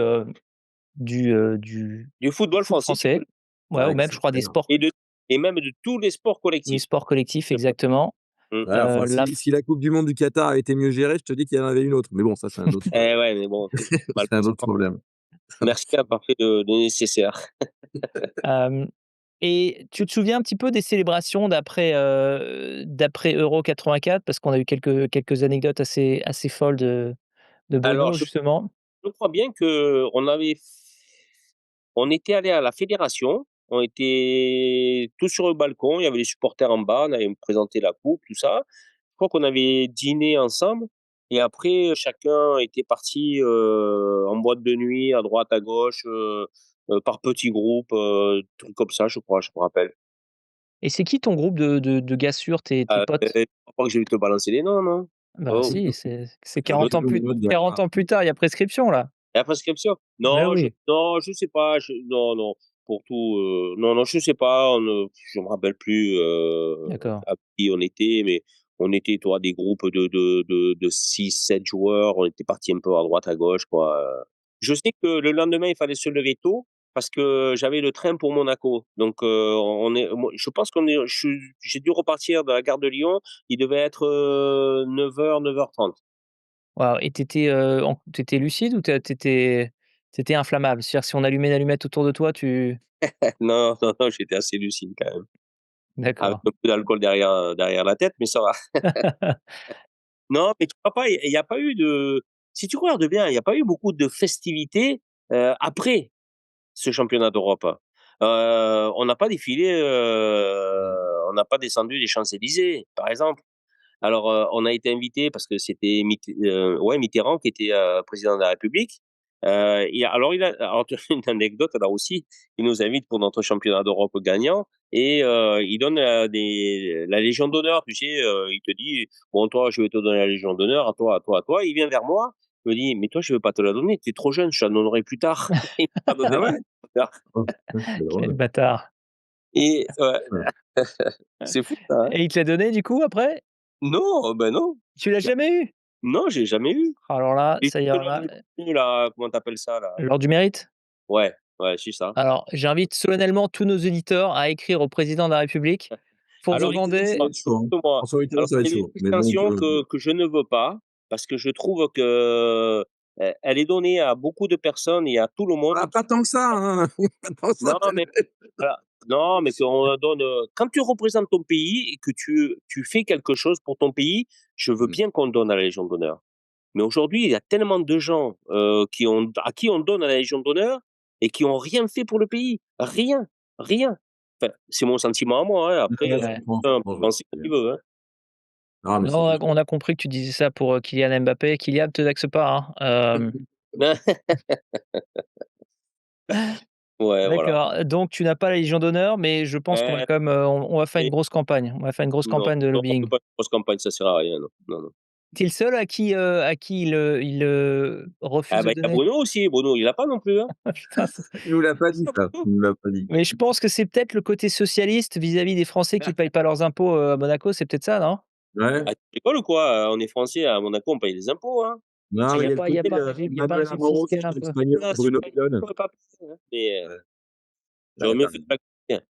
Du football foot français, tu peux français. le Ouais, Ouais, ou même je crois des exceptionnel. sports et même de tous les sports des collectifs. sports collectifs exactement. Mmh. Ouais, enfin, La si la coupe du monde du Qatar a été mieux gérée, je te dis qu'il y en avait une autre. Mais bon, ça, c'est un autre, Ouais, mais bon, c'est un autre malheureusement, problème. merci d'avoir fait le nécessaire. Hem et tu te souviens un petit peu des célébrations d'après Euro 84? Parce qu'on a eu quelques anecdotes assez folles de Alors Bruno justement. je crois bien qu'on était allé à la fédération On était tous sur le balcon, il y avait les supporters en bas, on avait présenté la coupe, tout ça. Je crois qu'on avait dîné ensemble et après, chacun était parti, en boîte de nuit à droite, à gauche, par petits groupes, trucs comme ça, je crois, je me rappelle. Et c'est qui ton groupe de gars sûrs, tes potes? Je crois pas que je vais te balancer les noms, non? Bah Oh, si, c'est Un 40 autre ans plus numéro de 40 ans plus tard, il y a prescription là. la prescription? Bah oui, Non, je sais pas, non, non, pour tout, non, non, je sais pas, je me rappelle plus, d'accord. avec qui on était, mais on était, toi, des groupes de 6-7 joueurs, on était partis un peu à droite, à gauche, quoi, Je sais que le lendemain, il fallait se lever tôt parce que j'avais le train pour Monaco. Donc, moi, je pense j'ai dû repartir de la gare de Lyon, il devait être, 9h, 9h30. Waouh, et tu lucide ou tu étais inflammable? C'est-à-dire si on allumait une allumette autour de toi, tu Non, non, non, j'étais assez lucide quand même. Avec d'accord. un peu d'alcool derrière la tête, mais ça va. Non, mais tu vois pas, il y a pas eu de si tu regardes bien, il y a pas eu beaucoup de festivités, après ce championnat d'Europe. On n'a pas défilé, Mmh. on n'a pas descendu les Champs-Élysées, par exemple. Alors, on a été invité parce que c'était ouais, Mitterrand qui était, président de la République, et alors tu une anecdote là aussi, il nous invite pour notre championnat d'Europe gagnant et il donne, la légion d'honneur, tu sais, il te dit: «Bon toi, je vais te donner la légion d'honneur, à toi, à toi, à toi». Il vient vers moi, il me dit: «Mais toi, je veux pas te la donner, tu es trop jeune, je te la donnerai plus tard». Il m'a pas donné Ah la ouais? légion d'honneur Oh, ça c'est Quel drôle. bâtard. et ouais, Ouais. c'est fou ça, hein? Et il te l'a donné du coup après? Non, ben non, Tu l'as jamais eu? non, j'ai jamais eu. Alors là, J'ai ça y est, que alors l'ordre là, du prix là, comment tu appelles ça là? l'heure du mérite? Ouais, ouais, c'est ça. Alors, j'invite solennellement tous nos éditeurs à écrire au président de la République pour Alors Ça va demander être chaud, hein. écoute-moi, François Mitterrand, alors ça va être il y a une chaud. Mais bon, extension que je ne veux pas, parce que je trouve que, elle est donnée à beaucoup de personnes et à tout le monde. pas tant que ça, hein. Pas tant que ça, Non, mais voilà, non, mais qu'on donne, quand tu représentes ton pays et que tu fais quelque chose pour ton pays, je veux Mmh. bien qu'on donne à la Légion d'honneur. Mais aujourd'hui, il y a tellement de gens, à qui on donne la Légion d'honneur et qui ont rien fait pour le pays. Rien, rien. Enfin, c'est mon sentiment à moi, hein, après, Ouais, je ouais. comprends, je chacun peut comprends, je vois penser ce ce que tu veux qu'il dire. veut, hein. Non, mais c'est Non, juste. on a compris que tu disais ça pour, Kylian Mbappé. Kylian, te vexe pas, hein. Ouais, voilà. D'accord, donc tu n'as pas la Légion d'honneur, mais je pense qu'on va Ouais, quand même, on va faire une mais grosse campagne. On va faire une grosse non, campagne de non, on fait lobbying. pas de grosse campagne, ça sert à rien, non, non, non. Tu es le seul à qui il Ah refuse de bah, il y a donner? Bruno aussi, Bruno, il a pas non plus, hein. Putain, Il nous l'a pas dit ça, il nous l'a pas dit. mais je pense que c'est peut-être le côté socialiste vis-à-vis des Français qui payent pas leurs impôts, à Monaco, c'est peut-être ça, non? Ouais. Ah, tu rigoles ou quoi? On est français à Monaco, on paye les impôts, hein. Non, Ah, mais il y a le il y a côté, pas un régime il y a pas un Manuel régime Amoros, fiscal un peu? espagnol, Ah, Bruno Bellone. j'aurais pas payé, hein, mais j'aurais Ouais, mieux tu fait de raison. pas payer.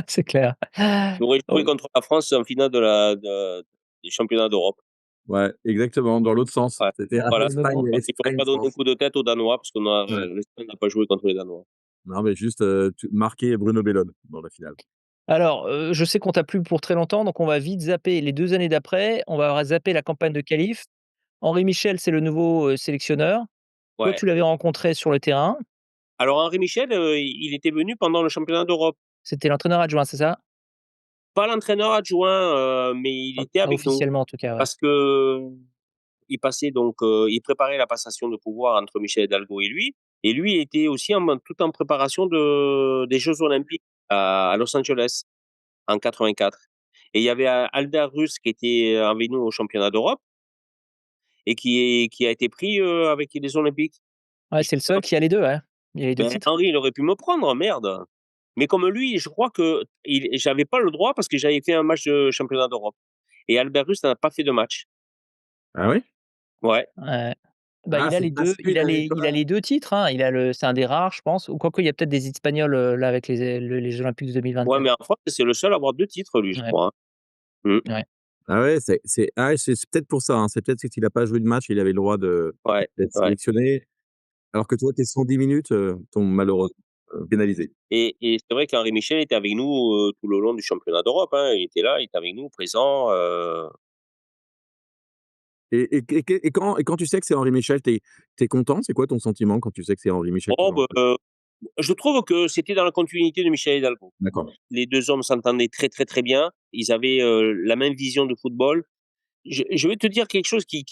C'est clair. J'aurais joué Oh, contre la France en finale des championnats d'Europe. Ouais, exactement, dans l'autre sens. Ouais, C'était voilà. probablement. Il faudrait pas donner un Espagne-France. coup de tête aux Danois parce qu'on a Ouais. l'Espagne n'a pas joué contre les Danois. Non, mais juste, tu marqué Bruno Bellone dans la finale. Alors, je sais qu'on t'a plus pour très longtemps, donc on va vite zapper les 2 années d'après. On va zapper la campagne de qualif. Henri Michel, c'est le nouveau, sélectionneur. Toi, Ouais. tu l'avais rencontré sur le terrain. Alors Henri Michel, il était venu pendant le championnat d'Europe. C'était l'entraîneur adjoint, c'est ça? Pas l'entraîneur adjoint, mais il était Pas avec nous officiellement en tout cas, ouais. parce que il passait donc, il préparait la passation de pouvoir entre Michel Hidalgo et lui était aussi tout en préparation des Jeux olympiques à Los Angeles en 84 et il y avait, Albert Russe qui était avec nous au championnat d'Europe et qui a été pris, avec les olympiques. Ouais, Je c'est le sais seul pas, qui a les 2, ouais. Il a les 2 ben, titres. Henri, il aurait pu me prendre, merde. Mais comme lui, je crois que j'avais pas le droit parce que j'avais fait un match de championnat d'Europe et Albert Russe n'a pas fait de match. Ah oui? Ouais. Ouais. Bah, Ah, il a c'est les pas 2. celui avec Il a toi? les 2 titres, hein. C'est un des rares, je pense, ou quoique il y a peut-être des Espagnols, là, avec les Jeux olympiques de Ouais, 2024. mais en France, c'est le seul à avoir 2 titres lui, je Ouais, crois, hein. Mmh. ouais. Ah ouais, c'est peut-être pour ça, hein, c'est peut-être qu'il a pas joué de match, il avait le droit Ouais, d'être ouais sélectionné, alors que toi, tes 110 minutes, t'ont malheureusement, pénalisé. et c'est vrai qu'Henri Michel était avec nous, tout le long du championnat d'Europe, hein. Il était là, il était avec nous, présent, Et quand tu sais que c'est Henri Michel, tu es content? C'est quoi ton sentiment quand tu sais que c'est Henri Michel qui oh va bah, remplacer? Je trouve que c'était dans la continuité de Michel Hidalgo. D'accord. Les 2 hommes s'entendaient très, très, très bien. Ils avaient, la même vision de football. Je vais te dire quelque chose qui est,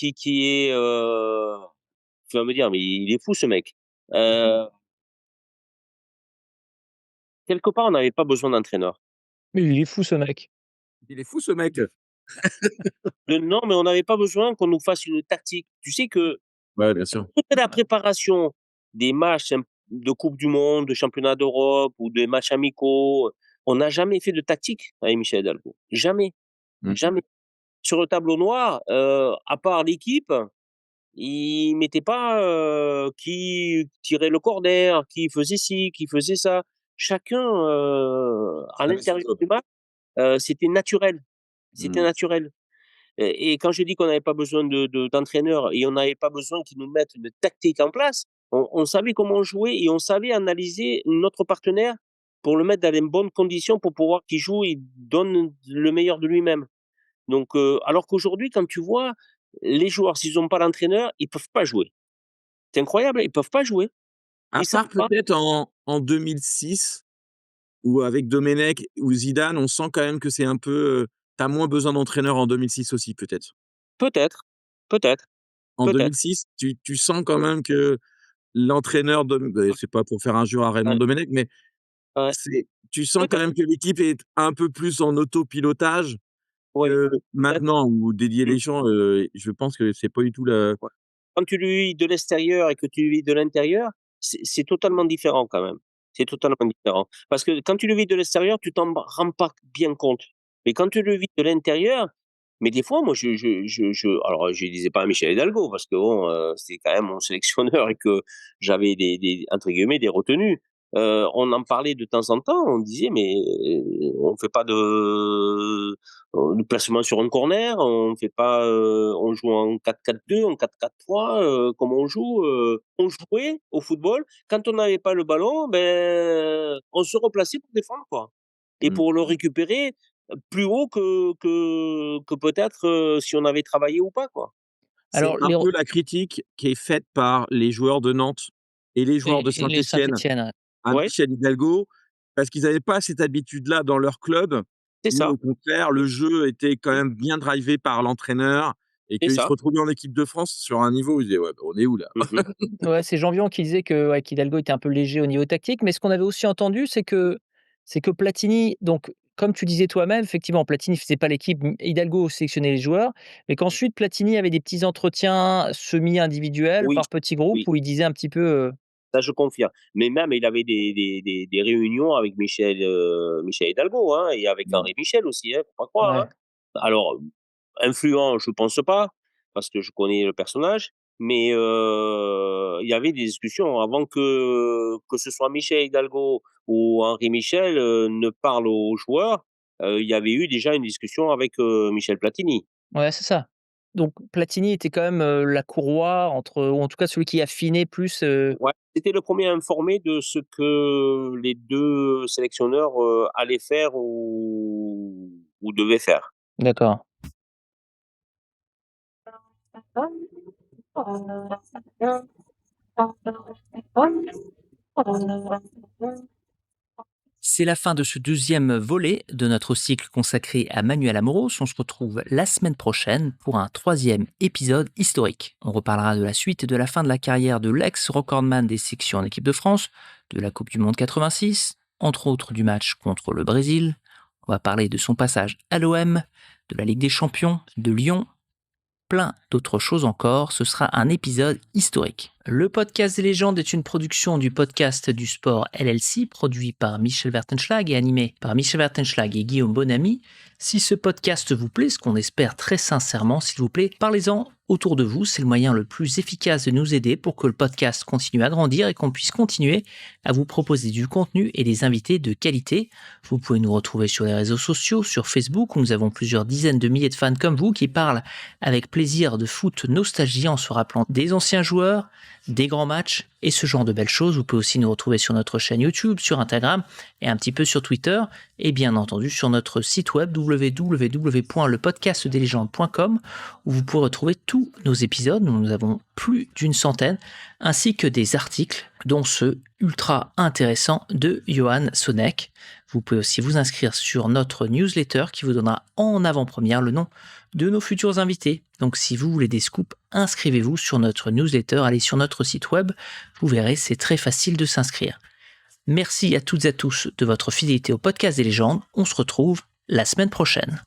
tu vas me dire: «Mais il est fou ce mec». Heu, Quelque part, on n'avait pas besoin d'entraîneur. Mais il est fou ce mec. Il est fou ce mec! Non, mais on n'avait pas besoin qu'on nous fasse une tactique. Tu sais que Ouais, bien sûr. toute la préparation des matchs de coupe du monde, de championnat d'Europe ou des matchs amicaux, on n'a jamais fait de tactique avec Michel Hidalgo. Jamais, Mmh. jamais. Sur le tableau noir, à part l'équipe, il mettait pas, qui tirait le corner, qui faisait ci, qui faisait ça. Chacun, à Avait son l'intérieur job. du match, c'était naturel. C'était Mmh. naturel. Et quand je dis qu'on n'avait pas besoin d'entraîneur et on n'avait pas besoin qu'ils nous mettent une tactique en place, on savait comment jouer et on savait analyser notre partenaire pour le mettre dans les bonnes conditions pour pouvoir qu'il joue et donne le meilleur de lui-même. Donc, alors qu'aujourd'hui, quand tu vois les joueurs, s'ils n'ont pas d'entraîneur, ils peuvent pas jouer. C'est incroyable, ils peuvent pas jouer. À Ils savent part pas. peut-être en 2006 où avec Domenech ou Zidane, on sent quand même que c'est un peu, tu as moins besoin d'entraîneur en 2006 aussi peut-être? Peut-être, peut-être, En peut-être. 2006, tu sens quand même que l'entraîneur de c'est pas pour faire injure à Raymond Ouais, Domenech, mais ouais, c'est tu sens quand peut-être, même que l'équipe est un peu plus en autopilotage oui, que peut-être. maintenant où Didier Mmh, Deschamps, je pense que c'est pas du tout la ouais. Quand tu le vis de l'extérieur et que tu le vis de l'intérieur, c'est totalement différent quand même. C'est totalement différent. Parce que quand tu le vis de l'extérieur, tu t'en rends pas bien compte. Mais quand tu le vis de l'intérieur, mais des fois, moi, alors je disais pas à Michel Hidalgo parce que bon, c'est quand même mon sélectionneur et que j'avais des entre guillemets «des retenues». On en parlait de temps en temps, on disait: «Mais, on fait pas de placement sur un corner, on fait pas, on joue en 4-4-2, en 4-4-3, comment on joue?» On jouait au football, quand on n'avait pas le ballon, ben, on se replaçait pour défendre, quoi et mmh. pour le récupérer, plus haut que peut-être, si on avait travaillé ou pas, quoi. C'est Alors un les re peu la critique qui est faite par les joueurs de Nantes et les joueurs de et les Saint-Étienne Saint-Étienne, ouais. à Ouais, Michel Hidalgo, parce qu'ils avaient pas cette habitude-là dans leur club, c'est où ça, au contraire le jeu était quand même bien drivé par l'entraîneur et c'est qu'ils se ça. retrouvaient en équipe de France sur un niveau où ils disaient: «Ouais, bah, on est où là?» Mmh mh. Ouais, c'est Jean-Vian qui disait que, ouais, qu'Hidalgo était un peu léger au niveau tactique, mais ce qu'on avait aussi entendu, c'est que Platini, donc comme tu disais toi-même, effectivement, Platini faisait pas l'équipe, Hidalgo sélectionnait les joueurs, mais qu'ensuite Platini avait des petits entretiens semi-individuels Oui, par petits groupes oui. où il disait un petit peu, Ça, je confirme. Mais même, il avait des réunions avec Michel Hidalgo, hein, et avec Mmh. Henri Michel aussi, hein, faut pas croire, hein. ouais. Alors, influent, je pense pas, parce que je connais le personnage, mais il y avait des discussions avant que ce soit Michel Hidalgo ou Henri Michel, ne parle aux joueurs, il y avait eu déjà une discussion avec, Michel Platini. Ouais, c'est ça. Donc Platini était quand même, la courroie entre, ou en tout cas celui qui affinait plus, Ouais, c'était le premier informé de ce que les 2 sélectionneurs, allaient faire ou devaient faire. d'accord. C'est la fin de ce deuxième volet de notre cycle consacré à Manuel Amoros. On se retrouve la semaine prochaine pour un troisième épisode historique. On reparlera de la suite et de la fin de la carrière de l'ex-recordman des sections en équipe de France, de la Coupe du Monde 86, entre autres du match contre le Brésil. On va parler de son passage à l'OM, de la Ligue des Champions, de Lyon, plein d'autres choses encore. Ce sera un épisode historique. Le podcast des légendes est une production du podcast du sport LLC, produit par Michel Wertenschlag et animé par Michel Wertenschlag et Guillaume Bonamy. Si ce podcast vous plaît, ce qu'on espère très sincèrement, s'il vous plaît, parlez-en autour de vous. C'est le moyen le plus efficace de nous aider pour que le podcast continue à grandir et qu'on puisse continuer à vous proposer du contenu et des invités de qualité. Vous pouvez nous retrouver sur les réseaux sociaux, sur Facebook, où nous avons plusieurs dizaines de milliers de fans comme vous qui parlent avec plaisir de foot nostalgie en se rappelant des anciens joueurs, des grands matchs et ce genre de belles choses. Vous pouvez aussi nous retrouver sur notre chaîne YouTube, sur Instagram et un petit peu sur Twitter et bien entendu sur notre site web www.lepodcastdeslégendes.com où vous pourrez retrouver tous tous nos épisodes, nous en avons plus d'une centaine, ainsi que des articles, dont ceux ultra intéressants de Johan Sonek. Vous pouvez aussi vous inscrire sur notre newsletter qui vous donnera en avant-première le nom de nos futurs invités. Donc si vous voulez des scoops, inscrivez-vous sur notre newsletter, allez sur notre site web, vous verrez, c'est très facile de s'inscrire. Merci à toutes et à tous de votre fidélité au podcast des légendes. On se retrouve la semaine prochaine.